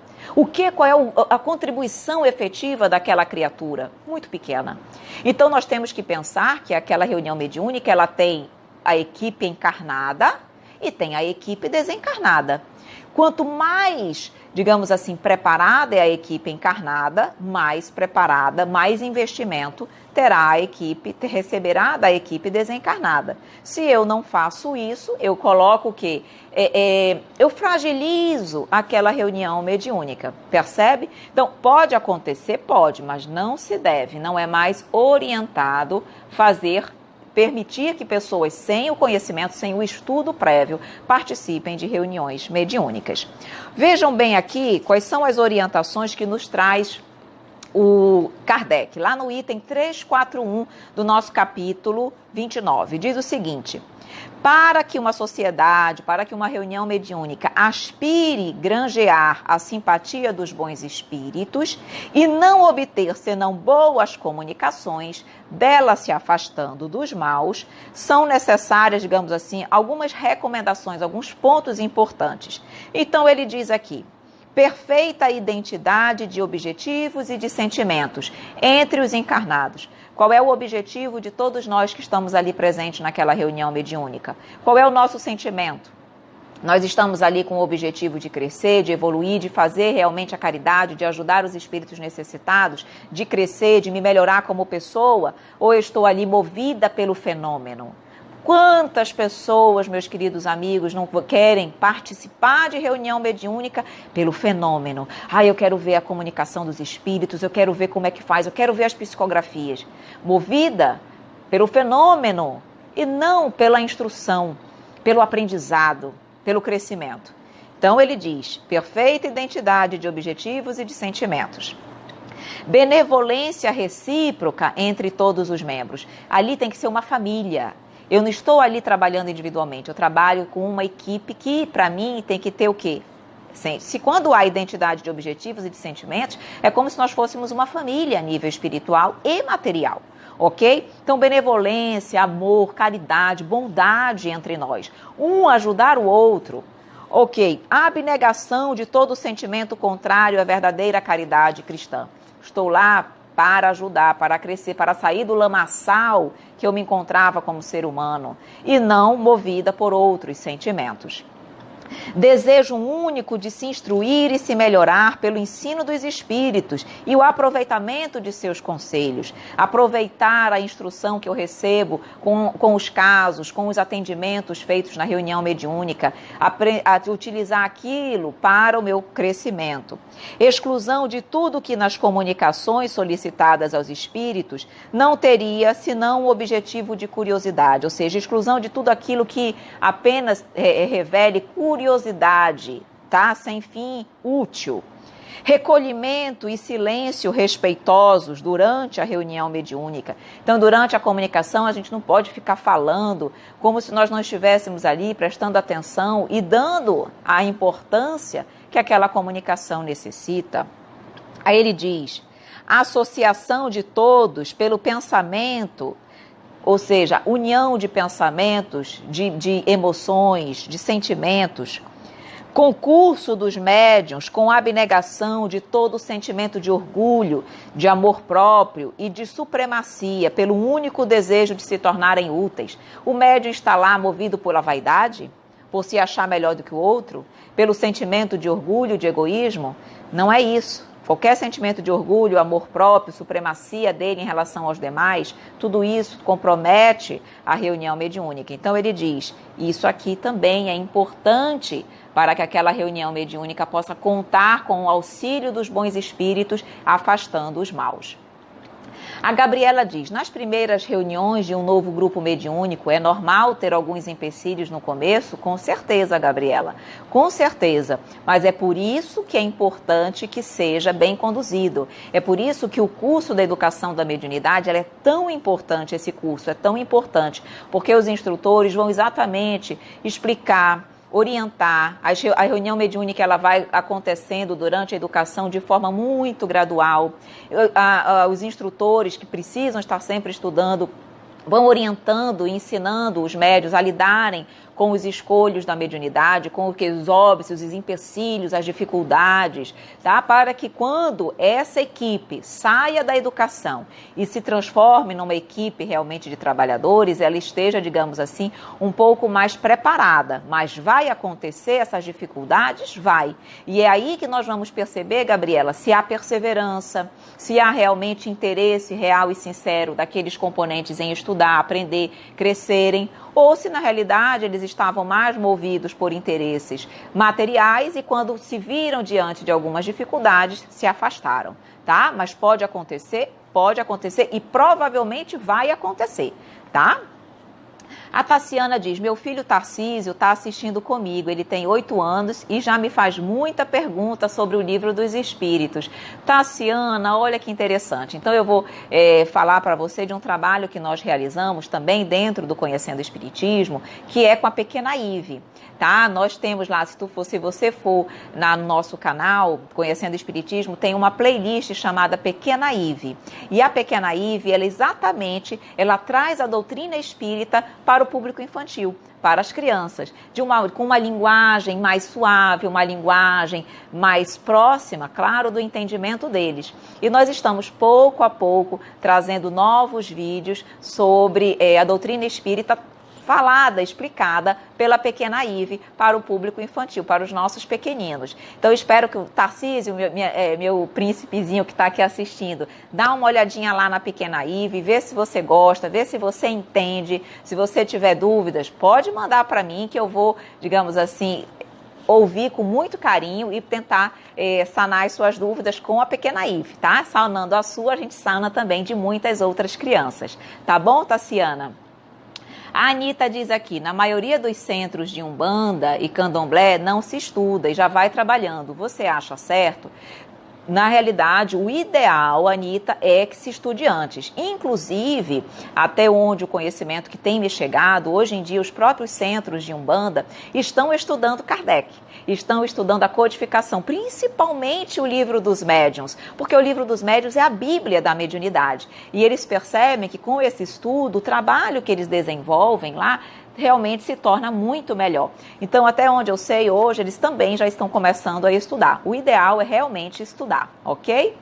Qual é a contribuição efetiva daquela criatura? Muito pequena. Então nós temos que pensar que aquela reunião mediúnica, ela tem a equipe encarnada e tem a equipe desencarnada. Quanto mais, digamos assim, preparada é a equipe encarnada, mais preparada, mais investimento terá a equipe, receberá da equipe desencarnada. Se eu não faço isso, eu coloco o quê? Eu fragilizo aquela reunião mediúnica, percebe? Então, pode acontecer? Pode, mas não se deve, não é mais orientado permitir que pessoas sem o conhecimento, sem o estudo prévio, participem de reuniões mediúnicas. Vejam bem aqui quais são as orientações que nos traz o Kardec, lá no item 341 do nosso capítulo 29. Diz o seguinte: para que uma sociedade, para que uma reunião mediúnica aspire granjear a simpatia dos bons espíritos e não obter senão boas comunicações, dela se afastando dos maus, são necessárias, digamos assim, algumas recomendações, alguns pontos importantes. Então ele diz aqui: perfeita identidade de objetivos e de sentimentos entre os encarnados. Qual é o objetivo de todos nós que estamos ali presentes naquela reunião mediúnica? Qual é o nosso sentimento? Nós estamos ali com o objetivo de crescer, de evoluir, de fazer realmente a caridade, de ajudar os espíritos necessitados, de crescer, de me melhorar como pessoa? Ou eu estou ali movida pelo fenômeno? Quantas pessoas, meus queridos amigos, não querem participar de reunião mediúnica pelo fenômeno? Eu quero ver a comunicação dos espíritos, eu quero ver como é que faz, eu quero ver as psicografias. Movida pelo fenômeno e não pela instrução, pelo aprendizado, pelo crescimento. Então ele diz: perfeita identidade de objetivos e de sentimentos. Benevolência recíproca entre todos os membros. Ali tem que ser uma família. Eu não estou ali trabalhando individualmente, eu trabalho com uma equipe que, para mim, tem que ter o quê? Se quando há identidade de objetivos e de sentimentos, é como se nós fôssemos uma família a nível espiritual e material, ok? Então, benevolência, amor, caridade, bondade entre nós. Um ajudar o outro, ok? A abnegação de todo sentimento contrário à verdadeira caridade cristã. Estou lá para ajudar, para crescer, para sair do lamaçal que eu me encontrava como ser humano e não movida por outros sentimentos. Desejo único de se instruir e se melhorar pelo ensino dos espíritos e o aproveitamento de seus conselhos. Aproveitar a instrução que eu recebo com os casos, com os atendimentos feitos na reunião mediúnica, utilizar aquilo para o meu crescimento. Exclusão de tudo que nas comunicações solicitadas aos espíritos não teria senão o objetivo de curiosidade, ou seja, exclusão de tudo aquilo que apenas revele curiosidade, tá? Sem fim útil. Recolhimento e silêncio respeitosos durante a reunião mediúnica. Então, durante a comunicação, a gente não pode ficar falando como se nós não estivéssemos ali prestando atenção e dando a importância que aquela comunicação necessita. Aí ele diz, a associação de todos pelo pensamento, ou seja, união de pensamentos, de emoções, de sentimentos, concurso dos médiuns com abnegação de todo o sentimento de orgulho, de amor próprio e de supremacia, pelo único desejo de se tornarem úteis. O médium está lá movido pela vaidade, por se achar melhor do que o outro, pelo sentimento de orgulho, de egoísmo? Não é isso. Qualquer sentimento de orgulho, amor próprio, supremacia dele em relação aos demais, tudo isso compromete a reunião mediúnica. Então ele diz, isso aqui também é importante para que aquela reunião mediúnica possa contar com o auxílio dos bons espíritos, afastando os maus. A Gabriela diz, nas primeiras reuniões de um novo grupo mediúnico, é normal ter alguns empecilhos no começo? Com certeza, Gabriela, com certeza. Mas é por isso que é importante que seja bem conduzido. É por isso que o curso da educação da mediunidade é tão importante, esse curso é tão importante, porque os instrutores vão exatamente explicar, orientar. A reunião mediúnica ela vai acontecendo durante a educação de forma muito gradual. Os instrutores que precisam estar sempre estudando vão orientando e ensinando os médiuns a lidarem com os escolhos da mediunidade, com os óbices, os empecilhos, as dificuldades, tá? Para que quando essa equipe saia da educação e se transforme numa equipe realmente de trabalhadores, ela esteja, digamos assim, um pouco mais preparada. Mas vai acontecer essas dificuldades? Vai. E é aí que nós vamos perceber, Gabriela, se há perseverança, se há realmente interesse real e sincero daqueles componentes em estudar, aprender, crescerem, ou se na realidade eles estavam mais movidos por interesses materiais e quando se viram diante de algumas dificuldades, se afastaram, tá? Mas pode acontecer e provavelmente vai acontecer, tá? A Tassiana diz, meu filho Tarcísio está assistindo comigo, ele tem 8 anos e já me faz muita pergunta sobre o livro dos Espíritos. Tassiana, olha que interessante. Então eu vou falar para você de um trabalho que nós realizamos também dentro do Conhecendo o Espiritismo, que é com a pequena Ive. Tá? Nós temos lá, se você for no nosso canal, Conhecendo o Espiritismo, tem uma playlist chamada Pequena Ive. E a Pequena Ive, ela traz a doutrina espírita para o público infantil, para as crianças, com uma linguagem mais suave, uma linguagem mais próxima, claro, do entendimento deles. E nós estamos, pouco a pouco, trazendo novos vídeos sobre a doutrina espírita falada, explicada pela pequena Ive para o público infantil, para os nossos pequeninos. Então, espero que o Tarcísio, meu príncipezinho que está aqui assistindo, dá uma olhadinha lá na pequena Ive, vê se você gosta, vê se você entende. Se você tiver dúvidas, pode mandar para mim que eu vou, digamos assim, ouvir com muito carinho e tentar sanar as suas dúvidas com a pequena Ive, tá? Sanando a sua, a gente sana também de muitas outras crianças. Tá bom, Tassiana? A Anitta diz aqui, na maioria dos centros de Umbanda e Candomblé não se estuda e já vai trabalhando. Você acha certo? na realidade, o ideal, Anitta, é que se estude antes. Inclusive, até onde o conhecimento que tem me chegado, hoje em dia os próprios centros de Umbanda estão estudando Kardec, estão estudando a codificação, principalmente o Livro dos Médiuns, porque o Livro dos Médiuns é a Bíblia da mediunidade. E eles percebem que com esse estudo, o trabalho que eles desenvolvem lá, realmente se torna muito melhor. Então, até onde eu sei hoje, eles também já estão começando a estudar. O ideal é realmente estudar, ok?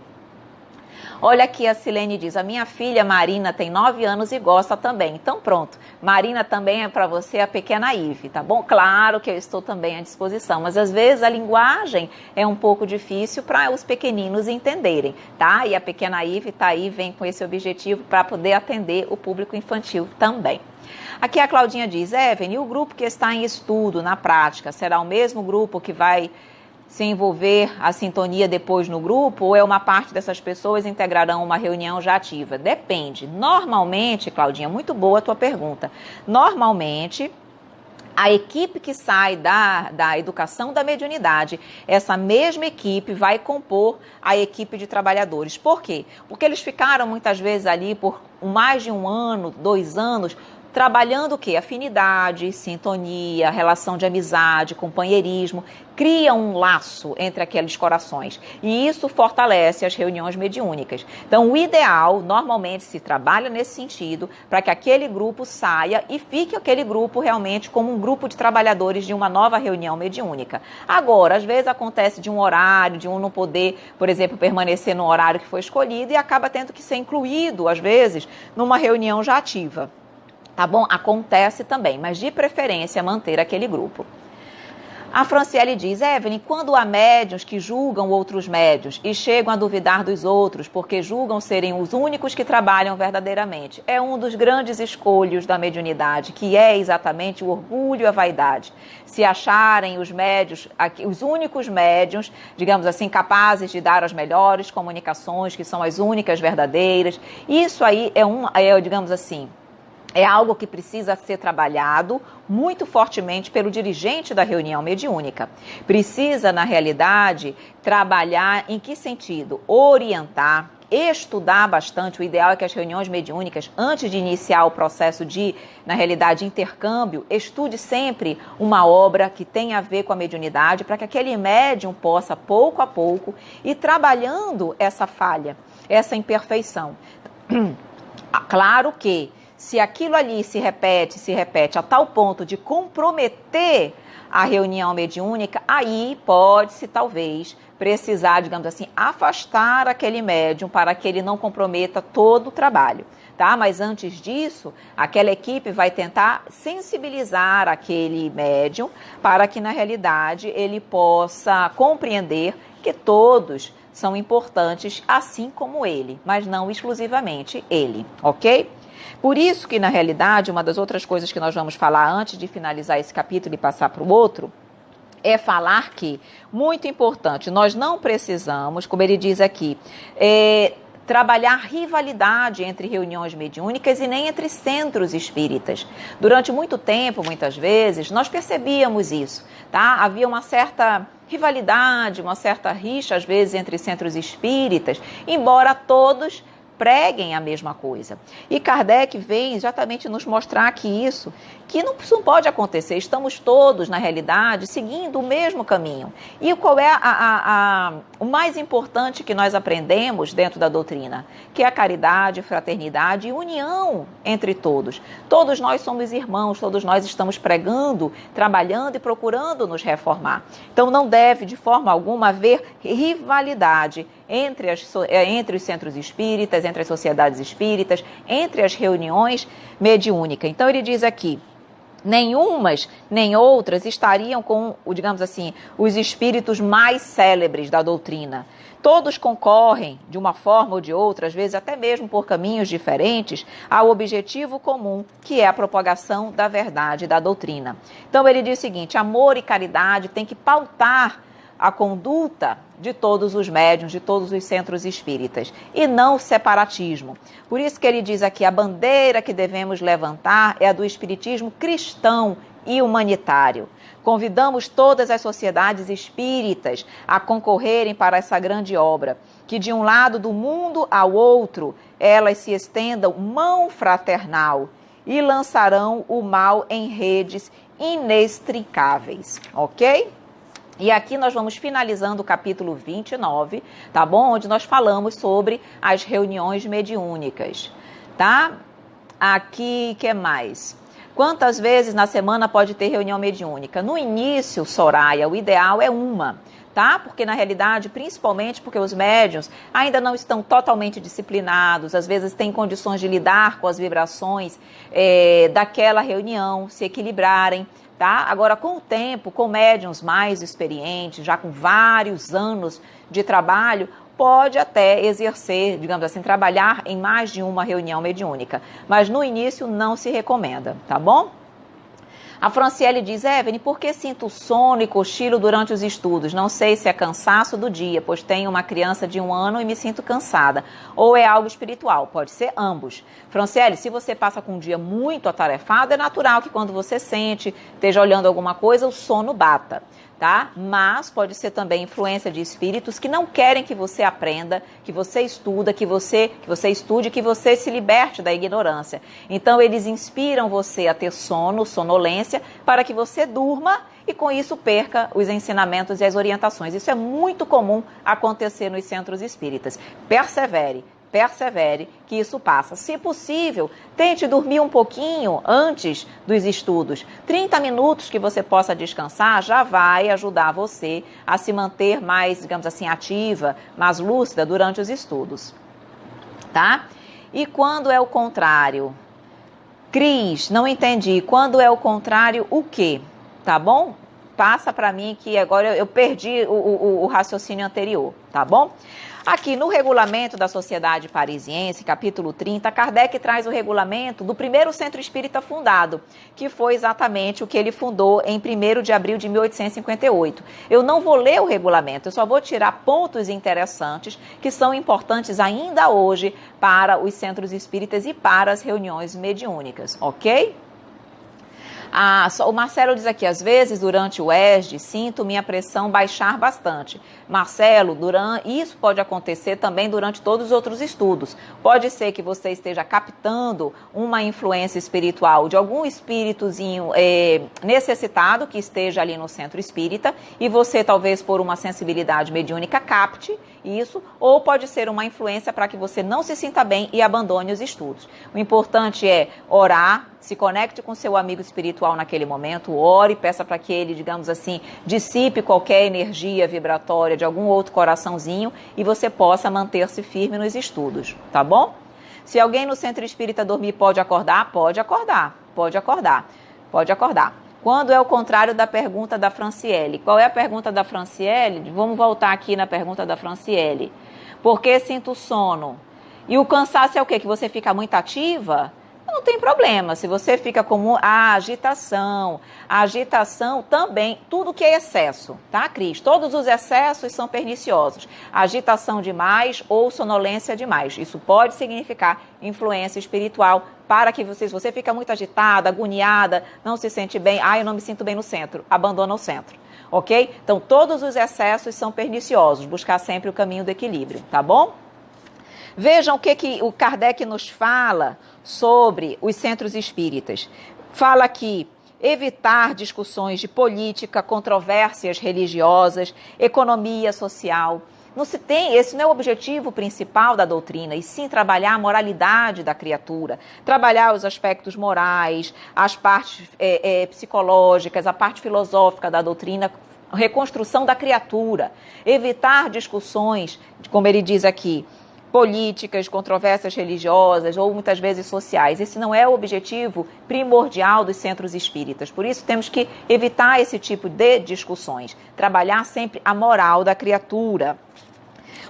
Olha aqui, a Silene diz, a minha filha Marina tem 9 anos e gosta também. Então pronto, Marina também é para você a pequena Ive, tá bom? Claro que eu estou também à disposição, mas às vezes a linguagem é um pouco difícil para os pequeninos entenderem, tá? E a pequena Ive tá aí, vem com esse objetivo para poder atender o público infantil também. Aqui a Claudinha diz, Evelyn, e o grupo que está em estudo, na prática, será o mesmo grupo que vai se envolver a sintonia depois no grupo, ou é uma parte dessas pessoas integrarão uma reunião já ativa? Depende. Normalmente, Claudinha, muito boa a tua pergunta. Normalmente, a equipe que sai da educação da mediunidade, essa mesma equipe vai compor a equipe de trabalhadores. Por quê? Porque eles ficaram muitas vezes ali por mais de 1 ano, 2 anos, trabalhando o quê? Afinidade, sintonia, relação de amizade, companheirismo, cria um laço entre aqueles corações. E isso fortalece as reuniões mediúnicas. Então, o ideal, normalmente, se trabalha nesse sentido, para que aquele grupo saia e fique aquele grupo realmente como um grupo de trabalhadores de uma nova reunião mediúnica. Agora, às vezes acontece de um horário, de um não poder, por exemplo, permanecer no horário que foi escolhido e acaba tendo que ser incluído, às vezes, numa reunião já ativa. Tá bom? Acontece também, mas de preferência manter aquele grupo. A Franciele diz, Evelyn, quando há médiuns que julgam outros médiuns e chegam a duvidar dos outros porque julgam serem os únicos que trabalham verdadeiramente, é um dos grandes escolhos da mediunidade, que é exatamente o orgulho e a vaidade. Se acharem os médiuns, os únicos médiuns, digamos assim, capazes de dar as melhores comunicações, que são as únicas verdadeiras, isso aí digamos assim, é algo que precisa ser trabalhado muito fortemente pelo dirigente da reunião mediúnica. Precisa, na realidade, trabalhar em que sentido? Orientar, estudar bastante. O ideal é que as reuniões mediúnicas, antes de iniciar o processo de, na realidade, intercâmbio, estude sempre uma obra que tenha a ver com a mediunidade, para que aquele médium possa, pouco a pouco, ir trabalhando essa falha, essa imperfeição. Claro que se aquilo ali se repete a tal ponto de comprometer a reunião mediúnica, aí pode-se talvez precisar, digamos assim, afastar aquele médium para que ele não comprometa todo o trabalho, tá? Mas antes disso, aquela equipe vai tentar sensibilizar aquele médium para que na realidade ele possa compreender que todos são importantes, assim como ele, mas não exclusivamente ele, ok? Por isso que, na realidade, uma das outras coisas que nós vamos falar antes de finalizar esse capítulo e passar para o outro, é falar que, muito importante, nós não precisamos, como ele diz aqui, trabalhar rivalidade entre reuniões mediúnicas e nem entre centros espíritas. Durante muito tempo, muitas vezes, nós percebíamos isso, tá? Havia uma certa rivalidade, uma certa rixa, às vezes, entre centros espíritas, embora todos preguem a mesma coisa. E Kardec vem exatamente nos mostrar que isso não pode acontecer. Estamos todos, na realidade, seguindo o mesmo caminho. E qual é o mais importante que nós aprendemos dentro da doutrina? Que é a caridade, fraternidade e união entre todos. Todos nós somos irmãos, todos nós estamos pregando, trabalhando e procurando nos reformar. Então não deve, de forma alguma, haver rivalidade entre os centros espíritas, entre as sociedades espíritas, entre as reuniões mediúnicas. Então ele diz aqui, nenhumas nem outras estariam com, digamos assim, os espíritos mais célebres da doutrina. Todos concorrem, de uma forma ou de outra, às vezes até mesmo por caminhos diferentes, ao objetivo comum, que é a propagação da verdade da doutrina. Então ele diz o seguinte, amor e caridade têm que pautar a conduta de todos os médiuns, de todos os centros espíritas, e não o separatismo. Por isso que ele diz aqui, a bandeira que devemos levantar é a do espiritismo cristão, e humanitário. Convidamos todas as sociedades espíritas a concorrerem para essa grande obra, que de um lado do mundo ao outro, elas se estendam mão fraternal e lançarão o mal em redes inextricáveis, ok? E aqui nós vamos finalizando o capítulo 29, tá bom? Onde nós falamos sobre as reuniões mediúnicas, tá? Aqui, que mais? Quantas vezes na semana pode ter reunião mediúnica? No início, Soraya, o ideal é uma, tá? Porque na realidade, principalmente porque os médiuns ainda não estão totalmente disciplinados, às vezes têm condições de lidar com as vibrações daquela reunião, se equilibrarem, tá? Agora, com o tempo, com médiuns mais experientes, já com vários anos de trabalho, pode até exercer, digamos assim, trabalhar em mais de uma reunião mediúnica. Mas no início não se recomenda, tá bom? A Franciele diz, Evelyn, por que sinto sono e cochilo durante os estudos? Não sei se é cansaço do dia, pois tenho uma criança de 1 ano e me sinto cansada. Ou é algo espiritual? Pode ser ambos. Franciele, se você passa com um dia muito atarefado, é natural que quando você sente, esteja olhando alguma coisa, o sono bata. Tá? Mas pode ser também influência de espíritos que não querem que você aprenda, que você estuda, que você estude, que você se liberte da ignorância. Então eles inspiram você a ter sono, sonolência, para que você durma e com isso perca os ensinamentos e as orientações. Isso é muito comum acontecer nos centros espíritas. Persevere, que isso passa. Se possível, tente dormir um pouquinho antes dos estudos. 30 minutos que você possa descansar já vai ajudar você a se manter mais, digamos assim, ativa, mais lúcida durante os estudos. Tá? E quando é o contrário? Cris, não entendi. Quando é o contrário, o quê? Tá bom? Passa para mim que agora eu perdi o raciocínio anterior, tá bom? Aqui no regulamento da Sociedade Parisiense, capítulo 30, Kardec traz o regulamento do primeiro centro espírita fundado, que foi exatamente o que ele fundou em 1º de abril de 1858. Eu não vou ler o regulamento, eu só vou tirar pontos interessantes que são importantes ainda hoje para os centros espíritas e para as reuniões mediúnicas, ok? O Marcelo diz aqui, às vezes, durante o ESD, sinto minha pressão baixar bastante. Marcelo, isso pode acontecer também durante todos os outros estudos. Pode ser que você esteja captando uma influência espiritual de algum espíritozinho necessitado que esteja ali no centro espírita e você, talvez, por uma sensibilidade mediúnica, capte isso, ou pode ser uma influência para que você não se sinta bem e abandone os estudos. O importante é orar, se conecte com seu amigo espiritual naquele momento, ore, peça para que ele, digamos assim, dissipe qualquer energia vibratória de algum outro coraçãozinho e você possa manter-se firme nos estudos, tá bom? Se alguém no centro espírita dormir, pode acordar? Pode acordar, pode acordar, pode acordar. Quando é o contrário da pergunta da Franciele? Qual é a pergunta da Franciele? Vamos voltar aqui na pergunta da Franciele. Por que sinto sono? E o cansaço é o quê? Que você fica muito ativa? Não tem problema, se você fica com a agitação também, tudo que é excesso, tá, Cris? Todos os excessos são perniciosos. Agitação demais ou sonolência demais. Isso pode significar influência espiritual para que se você fica muito agitada, agoniada, não se sente bem, eu não me sinto bem no centro, abandona o centro, ok? Então, todos os excessos são perniciosos, buscar sempre o caminho do equilíbrio, tá bom? Vejam o que o Kardec nos fala sobre os centros espíritas. Fala aqui, evitar discussões de política, controvérsias religiosas, economia social. Esse não é o objetivo principal da doutrina, e sim trabalhar a moralidade da criatura, trabalhar os aspectos morais, as partes psicológicas, a parte filosófica da doutrina, reconstrução da criatura, evitar discussões, como ele diz aqui, políticas, controvérsias religiosas ou muitas vezes sociais. Esse não é o objetivo primordial dos centros espíritas. Por isso temos que evitar esse tipo de discussões, trabalhar sempre a moral da criatura.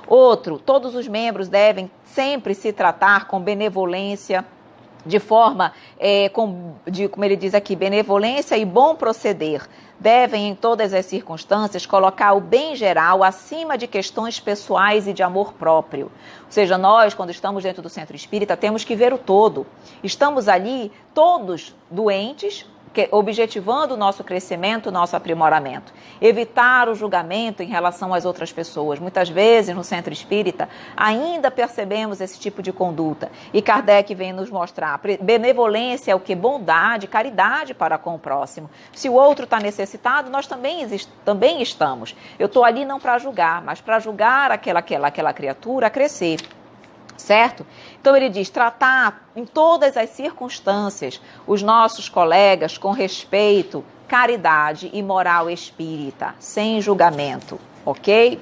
Outro, todos os membros devem sempre se tratar com benevolência, de forma, como ele diz aqui, benevolência e bom proceder. Devem, em todas as circunstâncias, colocar o bem geral acima de questões pessoais e de amor próprio. Ou seja, nós, quando estamos dentro do centro espírita, temos que ver o todo. Estamos ali todos doentes, objetivando o nosso crescimento, o nosso aprimoramento. Evitar o julgamento em relação às outras pessoas. Muitas vezes, no centro espírita, ainda percebemos esse tipo de conduta. E Kardec vem nos mostrar. Benevolência é o que? Bondade, caridade para com o próximo. Se o outro está necessitado, nós também estamos. Eu estou ali não para julgar, mas para julgar aquela criatura a crescer. Certo? Então ele diz, tratar em todas as circunstâncias os nossos colegas com respeito, caridade e moral espírita, sem julgamento, ok?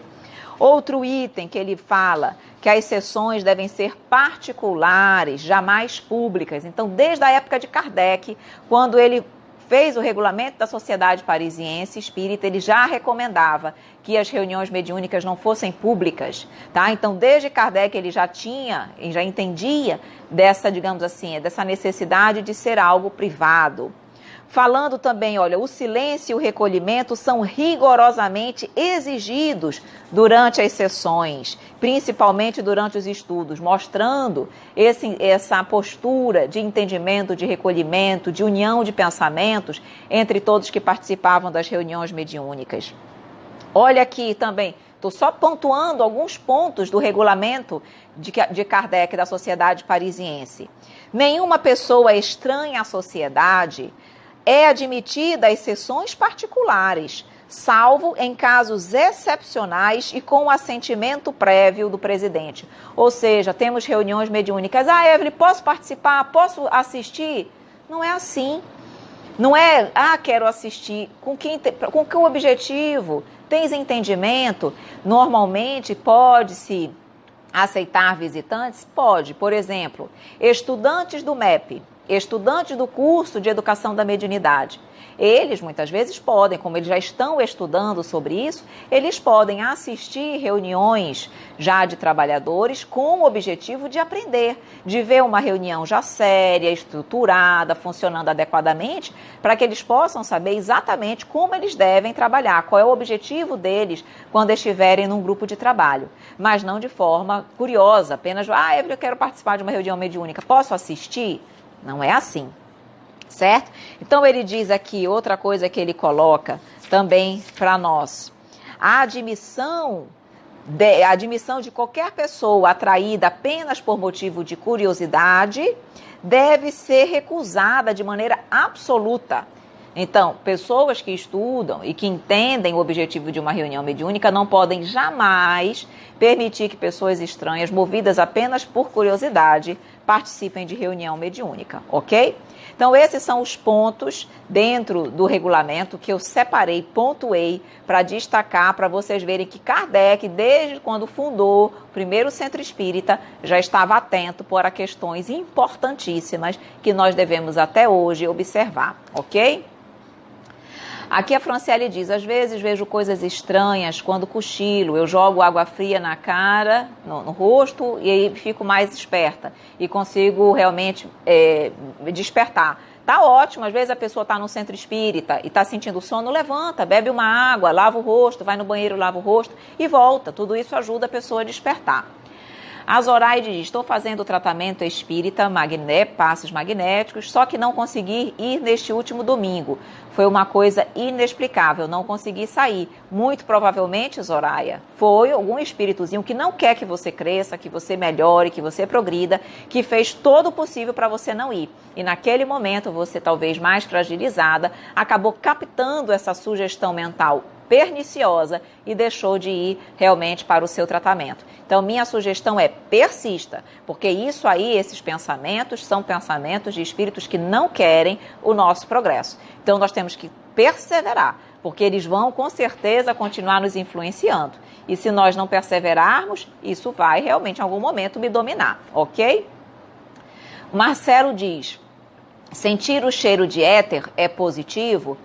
Outro item que ele fala, que as sessões devem ser particulares, jamais públicas. Então, desde a época de Kardec, quando ele fez o regulamento da Sociedade Parisiense Espírita, ele já recomendava que as reuniões mediúnicas não fossem públicas, tá? Então, desde Kardec ele já entendia dessa, digamos assim, dessa necessidade de ser algo privado. Falando também, olha, o silêncio e o recolhimento são rigorosamente exigidos durante as sessões, principalmente durante os estudos, mostrando essa postura de entendimento, de recolhimento, de união de pensamentos entre todos que participavam das reuniões mediúnicas. Olha aqui também, estou só pontuando alguns pontos do regulamento de Kardec da Sociedade Parisiense. Nenhuma pessoa estranha à sociedade é admitida às sessões particulares, salvo em casos excepcionais e com o assentimento prévio do presidente. Ou seja, temos reuniões mediúnicas. Ah, Evelyn, posso participar? Posso assistir? Não é assim. Não é, quero assistir. Com que objetivo? Tens entendimento? Normalmente pode-se aceitar visitantes? Pode. Por exemplo, estudantes do MEP. Estudantes do curso de educação da mediunidade. Eles muitas vezes podem, como eles já estão estudando sobre isso, eles podem assistir reuniões já de trabalhadores com o objetivo de aprender, de ver uma reunião já séria, estruturada, funcionando adequadamente, para que eles possam saber exatamente como eles devem trabalhar, qual é o objetivo deles quando estiverem num grupo de trabalho, mas não de forma curiosa, apenas, eu quero participar de uma reunião mediúnica, posso assistir? Não é assim, certo? Então ele diz aqui, outra coisa que ele coloca também para nós, a admissão de qualquer pessoa atraída apenas por motivo de curiosidade deve ser recusada de maneira absoluta. Então, pessoas que estudam e que entendem o objetivo de uma reunião mediúnica não podem jamais permitir que pessoas estranhas, movidas apenas por curiosidade, participem de reunião mediúnica, ok? Então, esses são os pontos dentro do regulamento que eu separei, pontuei, para destacar, para vocês verem que Kardec, desde quando fundou o primeiro centro espírita, já estava atento para questões importantíssimas que nós devemos até hoje observar, ok? Aqui a Franciele diz, às vezes vejo coisas estranhas quando cochilo, eu jogo água fria na cara, no rosto, e aí fico mais esperta e consigo realmente despertar. Tá ótimo, às vezes a pessoa está no centro espírita e está sentindo sono, levanta, bebe uma água, lava o rosto, vai no banheiro, lava o rosto e volta. Tudo isso ajuda a pessoa a despertar. A Zoraide diz, estou fazendo o tratamento espírita, passes magnéticos, só que não consegui ir neste último domingo. Foi uma coisa inexplicável, não consegui sair. Muito provavelmente, Zoraia, foi algum espíritozinho que não quer que você cresça, que você melhore, que você progrida, que fez todo o possível para você não ir. E naquele momento, você talvez mais fragilizada, acabou captando essa sugestão mental perniciosa e deixou de ir realmente para o seu tratamento. Então, minha sugestão é persista, porque isso aí, esses pensamentos, são pensamentos de espíritos que não querem o nosso progresso. Então, nós temos que perseverar, porque eles vão, com certeza, continuar nos influenciando. E se nós não perseverarmos, isso vai realmente, em algum momento, me dominar, ok? O Marcelo diz, sentir o cheiro de éter é positivo?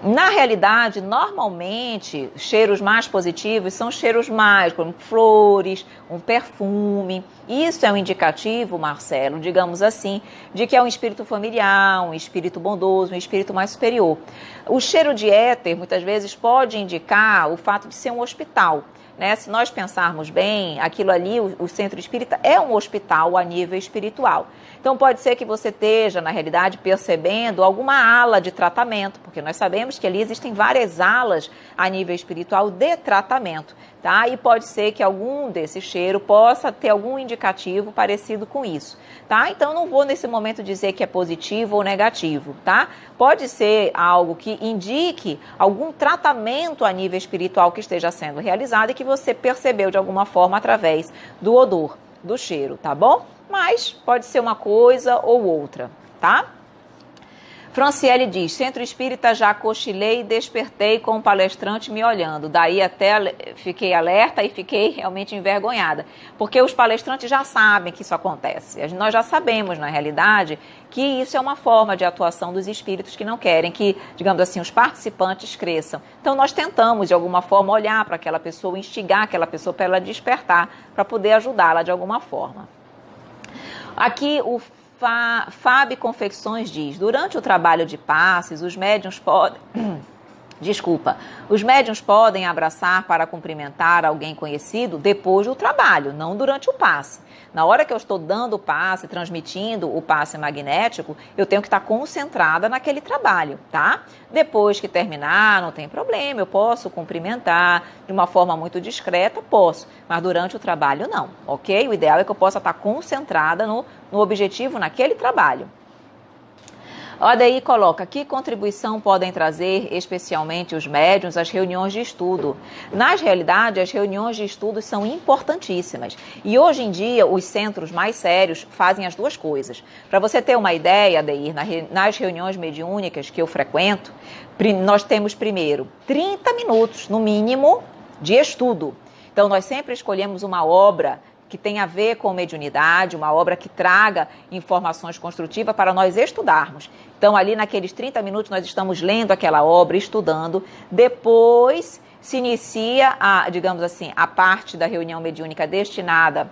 Na realidade, normalmente, cheiros mais positivos são cheiros mais, como flores, um perfume. Isso é um indicativo, Marcelo, digamos assim, de que é um espírito familiar, um espírito bondoso, um espírito mais superior. O cheiro de éter, muitas vezes, pode indicar o fato de ser um hospital. né? Se nós pensarmos bem, aquilo ali, o centro espírita é um hospital a nível espiritual. Então pode ser que você esteja, na realidade, percebendo alguma ala de tratamento, porque nós sabemos que ali existem várias alas a nível espiritual de tratamento, tá? E pode ser que algum desse cheiro possa ter algum indicativo parecido com isso, tá? Então não vou nesse momento dizer que é positivo ou negativo, tá? Pode ser algo que indique algum tratamento a nível espiritual que esteja sendo realizado e que você percebeu de alguma forma através do odor, do cheiro, tá bom? Mas pode ser uma coisa ou outra, tá? Franciele diz, centro espírita, já cochilei e despertei com o palestrante me olhando. Daí até fiquei alerta e fiquei realmente envergonhada. Porque os palestrantes já sabem que isso acontece. Nós já sabemos, na realidade, que isso é uma forma de atuação dos espíritos que não querem que, digamos assim, os participantes cresçam. Então nós tentamos, de alguma forma, olhar para aquela pessoa, instigar aquela pessoa para ela despertar, para poder ajudá-la de alguma forma. Aqui o Fábio Confecções diz, durante o trabalho de passes, os médiuns podem... os médiuns podem abraçar para cumprimentar alguém conhecido depois do trabalho, não durante o passe. Na hora que eu estou dando o passe, transmitindo o passe magnético, eu tenho que estar concentrada naquele trabalho, tá? Depois que terminar, não tem problema, eu posso cumprimentar de uma forma muito discreta, posso, mas durante o trabalho não, ok? O ideal é que eu possa estar concentrada no objetivo, naquele trabalho. Daí coloca, que contribuição podem trazer especialmente os médiuns às reuniões de estudo? Na realidade, as reuniões de estudo são importantíssimas. E hoje em dia, os centros mais sérios fazem as duas coisas. Para você ter uma ideia, Adeir, nas reuniões mediúnicas que eu frequento, nós temos primeiro 30 minutos, no mínimo, de estudo. Então, nós sempre escolhemos uma obra que tem a ver com mediunidade, uma obra que traga informações construtivas para nós estudarmos. Então, ali naqueles 30 minutos, nós estamos lendo aquela obra, estudando. Depois, se inicia, digamos assim, a parte da reunião mediúnica destinada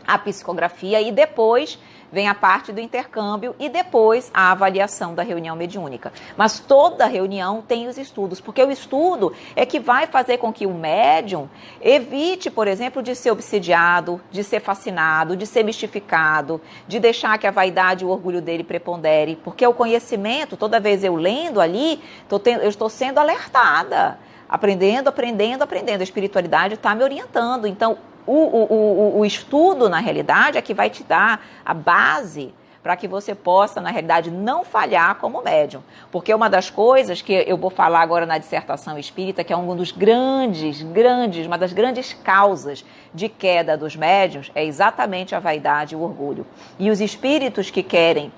à psicografia e depois vem a parte do intercâmbio e depois a avaliação da reunião mediúnica. Mas toda reunião tem os estudos, porque o estudo é que vai fazer com que o médium evite, por exemplo, de ser obsidiado, de ser fascinado, de ser mistificado, de deixar que a vaidade e o orgulho dele prepondere, porque o conhecimento, toda vez eu lendo ali, eu estou sendo alertada, aprendendo. A espiritualidade está me orientando, então o estudo, na realidade, é que vai te dar a base para que você possa, na realidade, não falhar como médium. Porque uma das coisas que eu vou falar agora na dissertação espírita, que é uma das grandes causas de queda dos médiuns, é exatamente a vaidade e o orgulho. E os espíritos que querem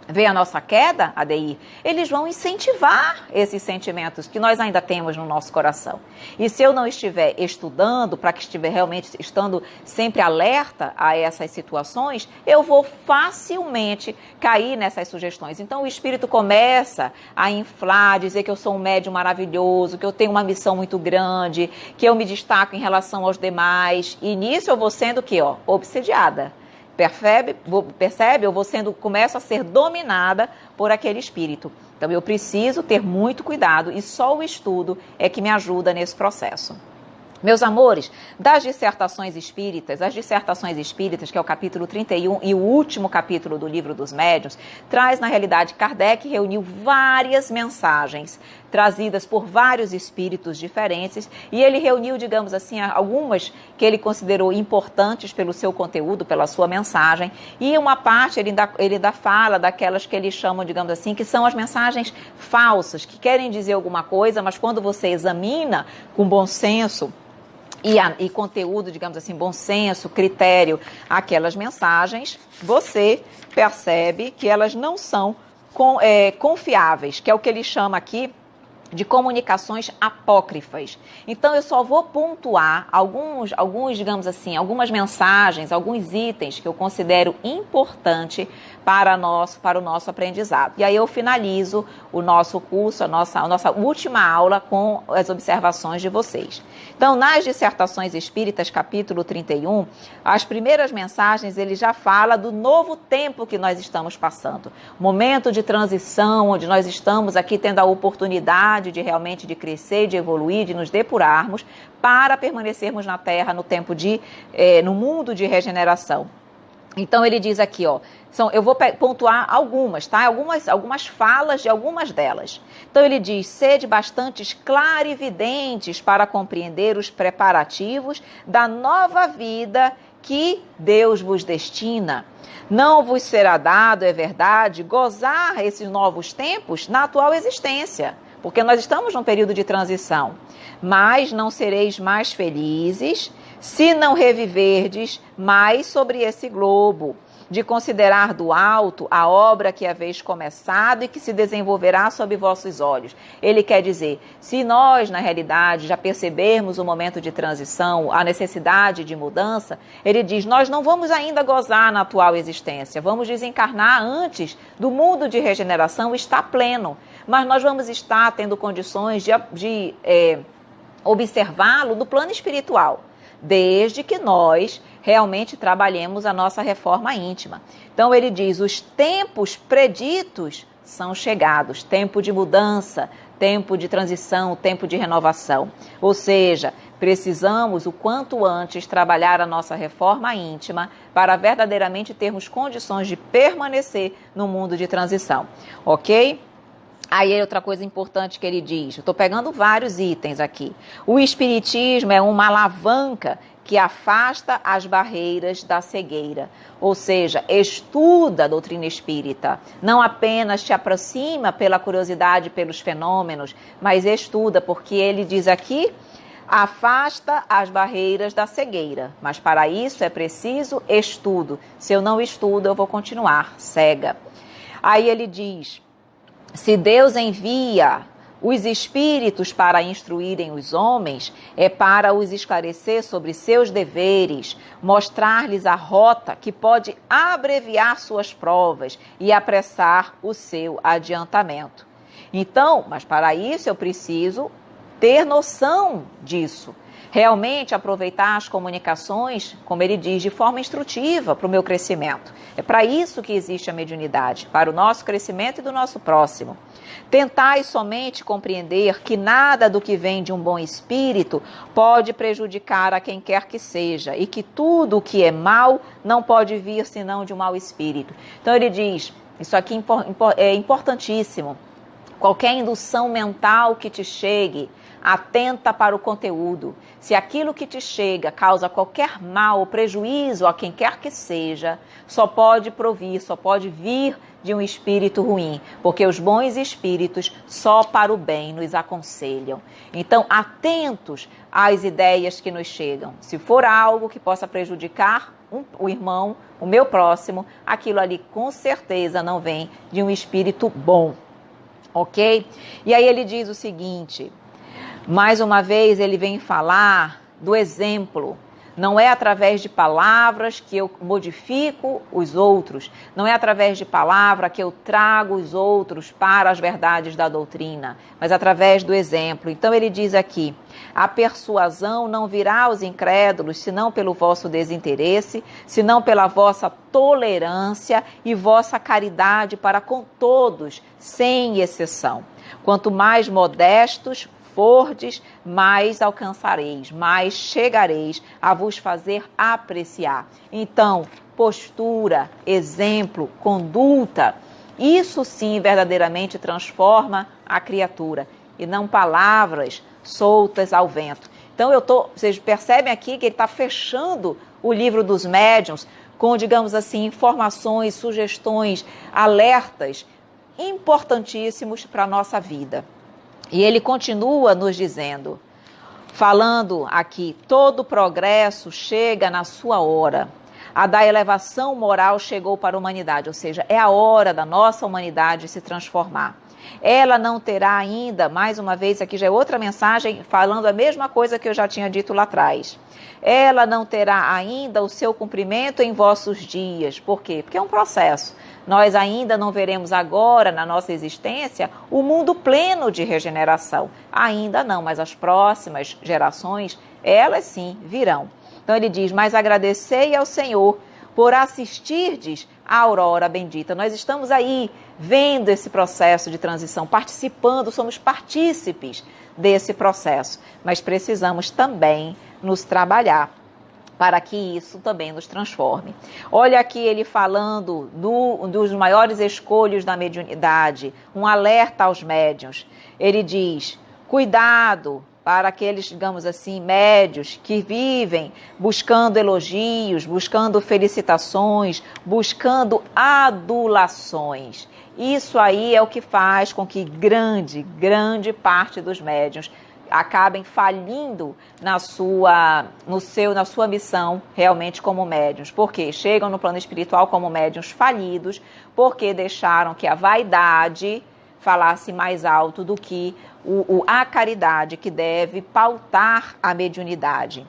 ver a nossa queda, Adeir, eles vão incentivar esses sentimentos que nós ainda temos no nosso coração. E se eu não estiver estudando, para que estiver realmente estando sempre alerta a essas situações, eu vou facilmente cair nessas sugestões. Então o espírito começa a inflar, dizer que eu sou um médium maravilhoso, que eu tenho uma missão muito grande, que eu me destaco em relação aos demais, e nisso eu vou sendo o quê? Obsediada. Percebe? Começo a ser dominada por aquele espírito. Então eu preciso ter muito cuidado e só o estudo é que me ajuda nesse processo. Meus amores, das dissertações espíritas, as dissertações espíritas, que é o capítulo 31 e o último capítulo do Livro dos Médiuns, traz, na realidade, Kardec reuniu várias mensagens trazidas por vários espíritos diferentes e ele reuniu, digamos assim, algumas que ele considerou importantes pelo seu conteúdo, pela sua mensagem, e uma parte ele ainda fala daquelas que ele chama, digamos assim, que são as mensagens falsas, que querem dizer alguma coisa, mas quando você examina com bom senso, e conteúdo, digamos assim, bom senso, critério, aquelas mensagens, você percebe que elas não são confiáveis, que é o que ele chama aqui de comunicações apócrifas. Então, eu só vou pontuar alguns, digamos assim, algumas mensagens, alguns itens que eu considero importante para o nosso aprendizado. E aí eu finalizo o nosso curso, a nossa última aula com as observações de vocês. Então, nas dissertações espíritas, capítulo 31, as primeiras mensagens, ele já fala do novo tempo que nós estamos passando. Momento de transição, onde nós estamos aqui tendo a oportunidade vontade de realmente de crescer, de evoluir, de nos depurarmos para permanecermos na Terra no mundo de regeneração. Então ele diz aqui, ó, eu vou pontuar algumas, tá? Algumas falas de algumas delas. Então ele diz, sede bastante clarividentes para compreender os preparativos da nova vida que Deus vos destina. Não vos será dado, é verdade, gozar esses novos tempos na atual existência, porque nós estamos num período de transição. Mas não sereis mais felizes se não reviverdes mais sobre esse globo, de considerar do alto a obra que haveis começado e que se desenvolverá sob vossos olhos. Ele quer dizer, se nós, na realidade, já percebermos o momento de transição, a necessidade de mudança, ele diz, nós não vamos ainda gozar na atual existência, vamos desencarnar antes do mundo de regeneração estar pleno, mas nós vamos estar tendo condições de observá-lo no plano espiritual, desde que nós realmente trabalhemos a nossa reforma íntima. Então ele diz, os tempos preditos são chegados, tempo de mudança, tempo de transição, tempo de renovação. Ou seja, precisamos o quanto antes trabalhar a nossa reforma íntima para verdadeiramente termos condições de permanecer no mundo de transição, ok? Aí outra coisa importante que ele diz, eu estou pegando vários itens aqui. O espiritismo é uma alavanca que afasta as barreiras da cegueira. Ou seja, estuda a doutrina espírita. Não apenas te aproxima pela curiosidade pelos fenômenos, mas estuda, porque ele diz aqui, afasta as barreiras da cegueira. Mas para isso é preciso estudo. Se eu não estudo, eu vou continuar cega. Aí ele diz, se Deus envia os espíritos para instruírem os homens, é para os esclarecer sobre seus deveres, mostrar-lhes a rota que pode abreviar suas provas e apressar o seu adiantamento. Então, mas para isso eu preciso ter noção disso. Realmente aproveitar as comunicações, como ele diz, de forma instrutiva para o meu crescimento. É para isso que existe a mediunidade, para o nosso crescimento e do nosso próximo. Tentai somente compreender que nada do que vem de um bom espírito pode prejudicar a quem quer que seja e que tudo o que é mal não pode vir senão de um mau espírito. Então ele diz, isso aqui é importantíssimo, qualquer indução mental que te chegue, atenta para o conteúdo. Se aquilo que te chega causa qualquer mal ou prejuízo a quem quer que seja, só pode vir de um espírito ruim, porque os bons espíritos só para o bem nos aconselham. Então, atentos às ideias que nos chegam. Se for algo que possa prejudicar o irmão, o meu próximo, aquilo ali com certeza não vem de um espírito bom. Ok? E aí ele diz o seguinte, mais uma vez ele vem falar do exemplo. Não é através de palavras que eu modifico os outros, não é através de palavra que eu trago os outros para as verdades da doutrina, mas através do exemplo. Então ele diz aqui, a persuasão não virá aos incrédulos, senão pelo vosso desinteresse, senão pela vossa tolerância e vossa caridade para com todos, sem exceção. Quanto mais modestos fordes, mais alcançareis, mais chegareis a vos fazer apreciar. Então, postura, exemplo, conduta, isso sim verdadeiramente transforma a criatura, e não palavras soltas ao vento. Então, vocês percebem aqui que ele está fechando o livro dos médiuns com, digamos assim, informações, sugestões, alertas importantíssimos para a nossa vida. E ele continua nos dizendo, falando aqui, todo progresso chega na sua hora. A da elevação moral chegou para a humanidade, ou seja, é a hora da nossa humanidade se transformar. Ela não terá ainda, mais uma vez, aqui já é outra mensagem falando a mesma coisa que eu já tinha dito lá atrás. Ela não terá ainda o seu cumprimento em vossos dias. Por quê? Porque é um processo. Nós ainda não veremos agora, na nossa existência, o mundo pleno de regeneração. Ainda não, mas as próximas gerações, elas sim virão. Então ele diz, mas agradecei ao Senhor por assistirdes Aurora bendita. Nós estamos aí vendo esse processo de transição, participando, somos partícipes desse processo, mas precisamos também nos trabalhar para que isso também nos transforme. Olha aqui ele falando dos maiores escolhos da mediunidade, um alerta aos médiuns. Ele diz, cuidado para aqueles, digamos assim, médios que vivem buscando elogios, buscando felicitações, buscando adulações. Isso aí é o que faz com que grande parte dos médiuns acabem falindo na sua missão realmente como médiuns. Porque chegam no plano espiritual como médiuns falidos, porque deixaram que a vaidade falasse mais alto do que a caridade que deve pautar a mediunidade.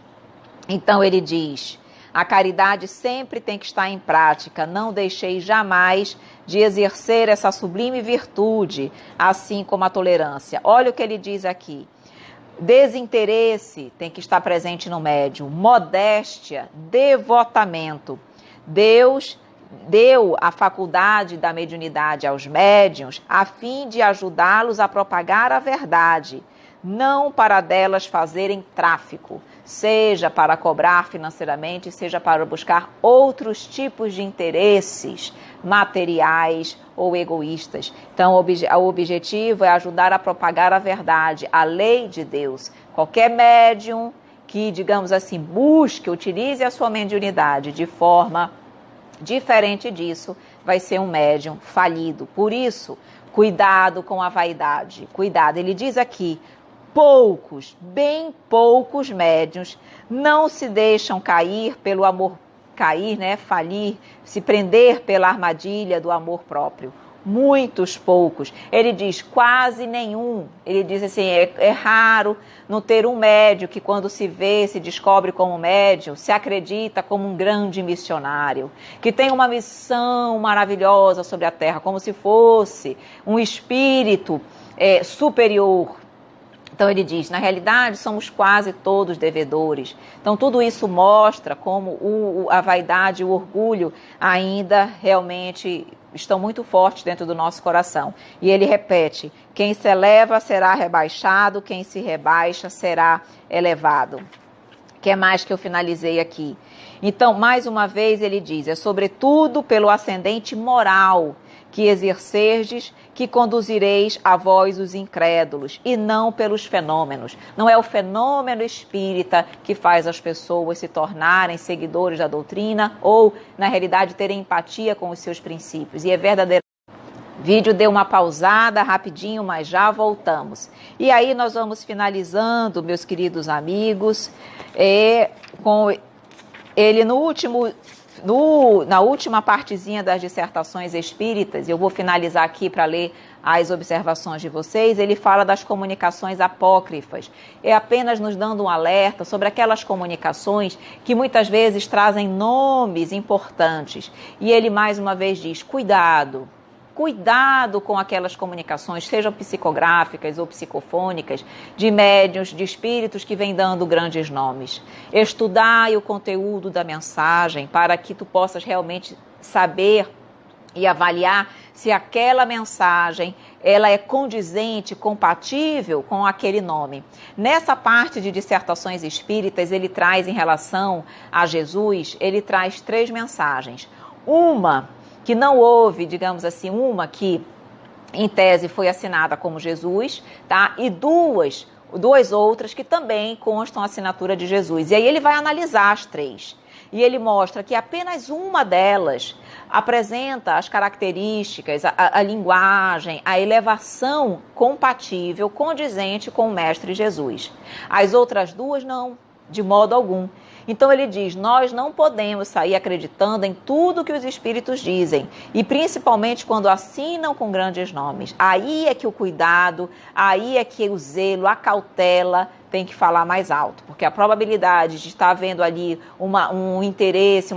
Então ele diz, a caridade sempre tem que estar em prática, não deixei jamais de exercer essa sublime virtude, assim como a tolerância. Olha o que ele diz aqui. Desinteresse tem que estar presente no médium, modéstia, devotamento. Deus deu a faculdade da mediunidade aos médiuns a fim de ajudá-los a propagar a verdade, não para delas fazerem tráfico, seja para cobrar financeiramente, seja para buscar outros tipos de interesses materiais ou egoístas. Então, o objetivo é ajudar a propagar a verdade, a lei de Deus. Qualquer médium que, digamos assim, busque, utilize a sua mediunidade de forma diferente disso, vai ser um médium falido. Por isso, cuidado com a vaidade. Cuidado. Ele diz aqui, poucos, bem poucos médiuns não se deixam cair pelo amor, falir, se prender pela armadilha do amor próprio. Muitos poucos. Ele diz quase nenhum. Ele diz assim, é raro não ter um médium que quando se vê, se descobre como médium, se acredita como um grande missionário, que tem uma missão maravilhosa sobre a terra, como se fosse um espírito superior. Então ele diz, na realidade somos quase todos devedores. Então tudo isso mostra como a vaidade e o orgulho ainda realmente estão muito fortes dentro do nosso coração. E ele repete, quem se eleva será rebaixado, quem se rebaixa será elevado. Que é mais que eu finalizei aqui. Então, mais uma vez ele diz, é sobretudo pelo ascendente moral que exercerdes, que conduzireis a vós os incrédulos, e não pelos fenômenos. Não é o fenômeno espírita que faz as pessoas se tornarem seguidores da doutrina ou, na realidade, terem empatia com os seus princípios. E é verdadeiro. O vídeo deu uma pausada rapidinho, mas já voltamos. E aí nós vamos finalizando, meus queridos amigos, com ele na última partezinha das dissertações espíritas, eu vou finalizar aqui para ler as observações de vocês, ele fala das comunicações apócrifas. É apenas nos dando um alerta sobre aquelas comunicações que muitas vezes trazem nomes importantes. E ele mais uma vez diz, cuidado com aquelas comunicações, sejam psicográficas ou psicofônicas, de médiuns, de espíritos que vêm dando grandes nomes. Estudai o conteúdo da mensagem para que tu possas realmente saber e avaliar se aquela mensagem ela é condizente, compatível com aquele nome. Nessa parte de dissertações espíritas, ele traz em relação a Jesus, ele traz 3 mensagens. Uma que não houve, digamos assim, uma que em tese foi assinada como Jesus, tá? E duas outras que também constam a assinatura de Jesus. E aí ele vai analisar as 3. E ele mostra que apenas uma delas apresenta as características, a linguagem, a elevação compatível, condizente com o Mestre Jesus. As outras 2 não, de modo algum. Então ele diz, nós não podemos sair acreditando em tudo que os espíritos dizem, e principalmente quando assinam com grandes nomes. Aí é que o cuidado, aí é que o zelo, a cautela tem que falar mais alto, porque a probabilidade de estar havendo ali um interesse,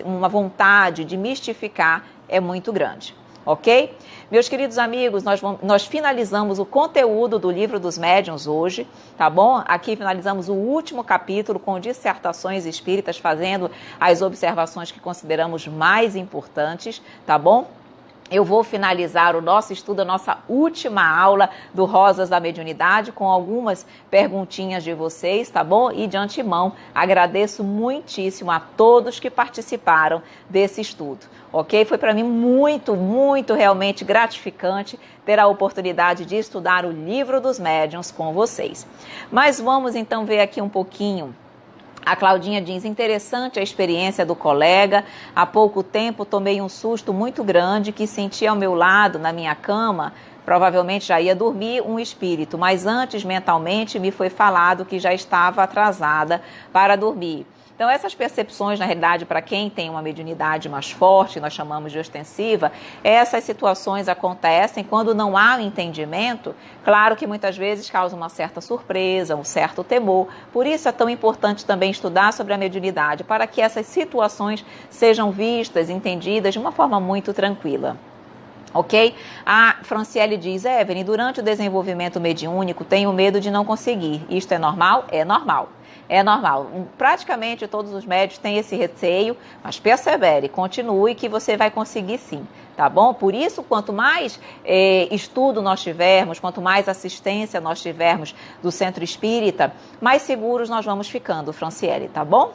uma vontade de mistificar é muito grande. Ok? Meus queridos amigos, nós finalizamos o conteúdo do Livro dos Médiuns hoje, tá bom? Aqui finalizamos o último capítulo com dissertações espíritas, fazendo as observações que consideramos mais importantes, tá bom? Eu vou finalizar o nosso estudo, a nossa última aula do Rosas da Mediunidade, com algumas perguntinhas de vocês, tá bom? E de antemão, agradeço muitíssimo a todos que participaram desse estudo, ok? Foi para mim muito, muito realmente gratificante ter a oportunidade de estudar o Livro dos Médiuns com vocês. Mas vamos então ver aqui um pouquinho. A Claudinha diz, interessante a experiência do colega. Há pouco tempo tomei um susto muito grande que senti ao meu lado, na minha cama, provavelmente já ia dormir, um espírito, mas antes mentalmente me foi falado que já estava atrasada para dormir. Então, essas percepções, na realidade, para quem tem uma mediunidade mais forte, nós chamamos de ostensiva, essas situações acontecem quando não há um entendimento. Claro que muitas vezes causa uma certa surpresa, um certo temor. Por isso é tão importante também estudar sobre a mediunidade, para que essas situações sejam vistas, entendidas de uma forma muito tranquila. Ok? A Franciele diz, Evelyn, durante o desenvolvimento mediúnico tenho medo de não conseguir. Isto é normal? É normal. É normal. Praticamente todos os médios têm esse receio, mas persevere, continue que você vai conseguir sim, tá bom? Por isso, quanto mais estudo nós tivermos, quanto mais assistência nós tivermos do Centro Espírita, mais seguros nós vamos ficando, Franciele, tá bom?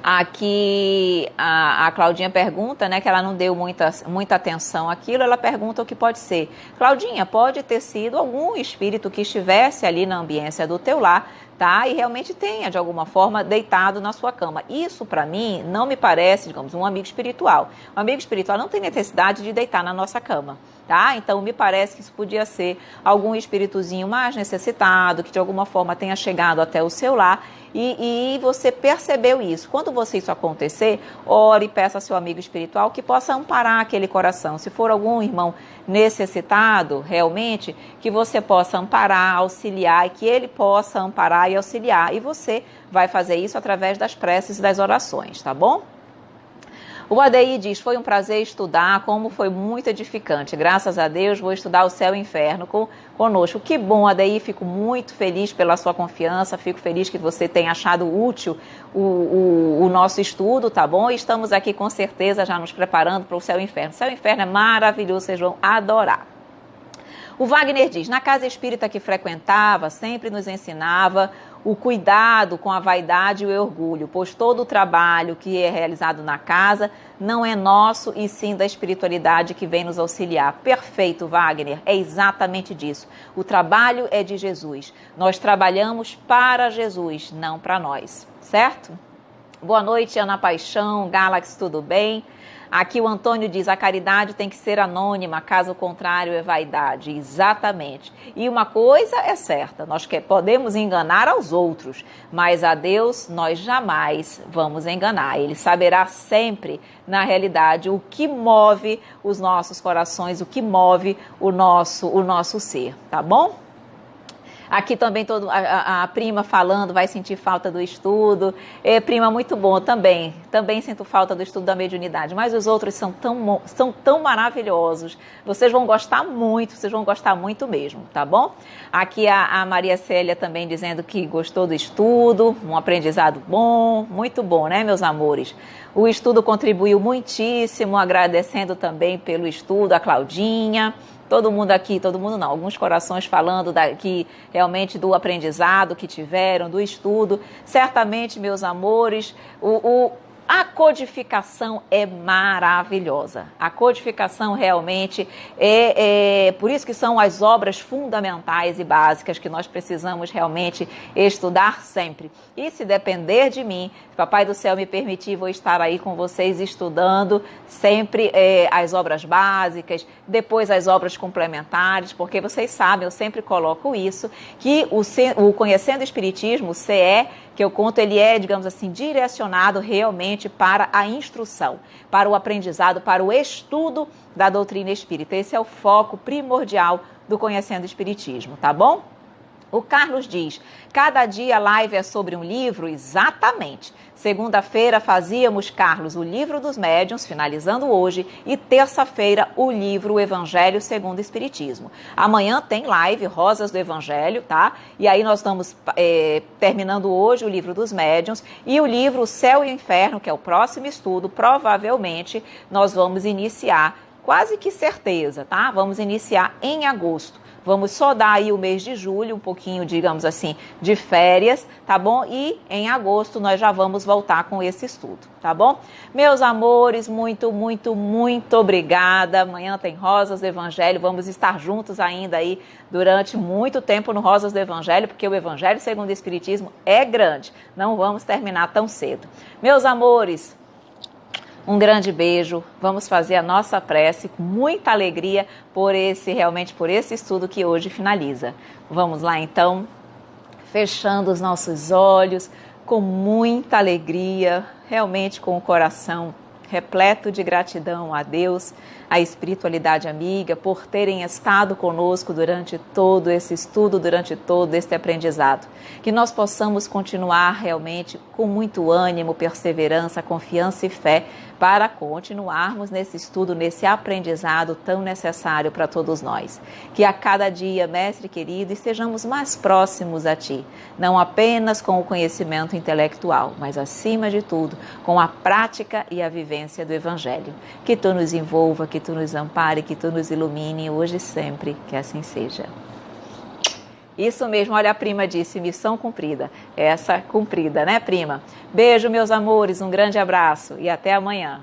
Aqui a Claudinha pergunta, né, que ela não deu muita atenção àquilo, ela pergunta o que pode ser. Claudinha, pode ter sido algum espírito que estivesse ali na ambiência do teu lar, tá? E realmente tenha, de alguma forma, deitado na sua cama. Isso, para mim, não me parece, digamos, um amigo espiritual. Um amigo espiritual não tem necessidade de deitar na nossa cama, tá? Então, me parece que isso podia ser algum espíritozinho mais necessitado, que de alguma forma tenha chegado até o seu lar e você percebeu isso. Quando isso acontecer, ore e peça ao seu amigo espiritual que possa amparar aquele coração. Se for algum irmão necessitado, realmente, que você possa amparar, auxiliar e que ele possa amparar e auxiliar. E você vai fazer isso através das preces e das orações, tá bom? O ADI diz, foi um prazer estudar, como foi muito edificante. Graças a Deus, vou estudar o céu e o inferno conosco. Que bom, ADI, fico muito feliz pela sua confiança, fico feliz que você tenha achado útil o nosso estudo, tá bom? E estamos aqui com certeza já nos preparando para o céu e o inferno. O céu e o inferno é maravilhoso, vocês vão adorar. O Wagner diz, na casa espírita que frequentava, sempre nos ensinava o cuidado com a vaidade e o orgulho, pois todo o trabalho que é realizado na casa não é nosso e sim da espiritualidade que vem nos auxiliar. Perfeito, Wagner, é exatamente disso. O trabalho é de Jesus. Nós trabalhamos para Jesus, não para nós, certo? Boa noite, Ana Paixão, Galaxy, tudo bem? Aqui o Antônio diz, a caridade tem que ser anônima, caso contrário é vaidade. Exatamente. E uma coisa é certa, nós podemos enganar aos outros, mas a Deus nós jamais vamos enganar. Ele saberá sempre, na realidade, o que move os nossos corações, o que move o nosso ser, tá bom? Aqui também a prima falando, vai sentir falta do estudo. Prima, muito bom também. Também sinto falta do estudo da mediunidade. Mas os outros são tão maravilhosos. Vocês vão gostar muito mesmo, tá bom? Aqui a Maria Célia também dizendo que gostou do estudo, um aprendizado bom, muito bom, né, meus amores? O estudo contribuiu muitíssimo, agradecendo também pelo estudo a Claudinha. Todo mundo aqui, todo mundo não, alguns corações falando daqui realmente do aprendizado que tiveram, do estudo. Certamente, meus amores, a codificação é maravilhosa. A codificação realmente por isso que são as obras fundamentais e básicas que nós precisamos realmente estudar sempre. E se depender de mim, se Papai do Céu me permitir, vou estar aí com vocês estudando sempre as obras básicas, depois as obras complementares, porque vocês sabem, eu sempre coloco isso, que o Conhecendo o Espiritismo, o CE, que eu conto, ele é, digamos assim, direcionado realmente para a instrução, para o aprendizado, para o estudo da doutrina espírita. Esse é o foco primordial do Conhecendo o Espiritismo, tá bom? O Carlos diz, cada dia a live é sobre um livro? Exatamente. Segunda-feira fazíamos, Carlos, o livro dos médiuns, finalizando hoje, e terça-feira o livro O Evangelho segundo o Espiritismo. Amanhã tem live Rosas do Evangelho, tá? E aí nós estamos terminando hoje o livro dos médiuns e o livro O Céu e o Inferno, que é o próximo estudo, provavelmente nós vamos iniciar, quase que certeza, tá? Vamos iniciar em agosto. Vamos só dar aí o mês de julho, um pouquinho, digamos assim, de férias, tá bom? E em agosto nós já vamos voltar com esse estudo, tá bom? Meus amores, muito, muito, muito obrigada. Amanhã tem Rosas do Evangelho, vamos estar juntos ainda aí durante muito tempo no Rosas do Evangelho, porque o Evangelho segundo o Espiritismo é grande, não vamos terminar tão cedo. Meus amores, um grande beijo, vamos fazer a nossa prece com muita alegria por esse estudo que hoje finaliza. Vamos lá então, fechando os nossos olhos com muita alegria, realmente com o coração repleto de gratidão a Deus, à espiritualidade amiga, por terem estado conosco durante todo esse estudo, durante todo este aprendizado. Que nós possamos continuar realmente com muito ânimo, perseverança, confiança e fé para continuarmos nesse estudo, nesse aprendizado tão necessário para todos nós. Que a cada dia, Mestre querido, estejamos mais próximos a Ti, não apenas com o conhecimento intelectual, mas acima de tudo, com a prática e a vivência do Evangelho. Que Tu nos envolva, que Tu nos ampare, que Tu nos ilumine hoje e sempre, que assim seja. Isso mesmo, olha, a prima disse, missão cumprida. Essa cumprida, né, prima? Beijo, meus amores, um grande abraço e até amanhã.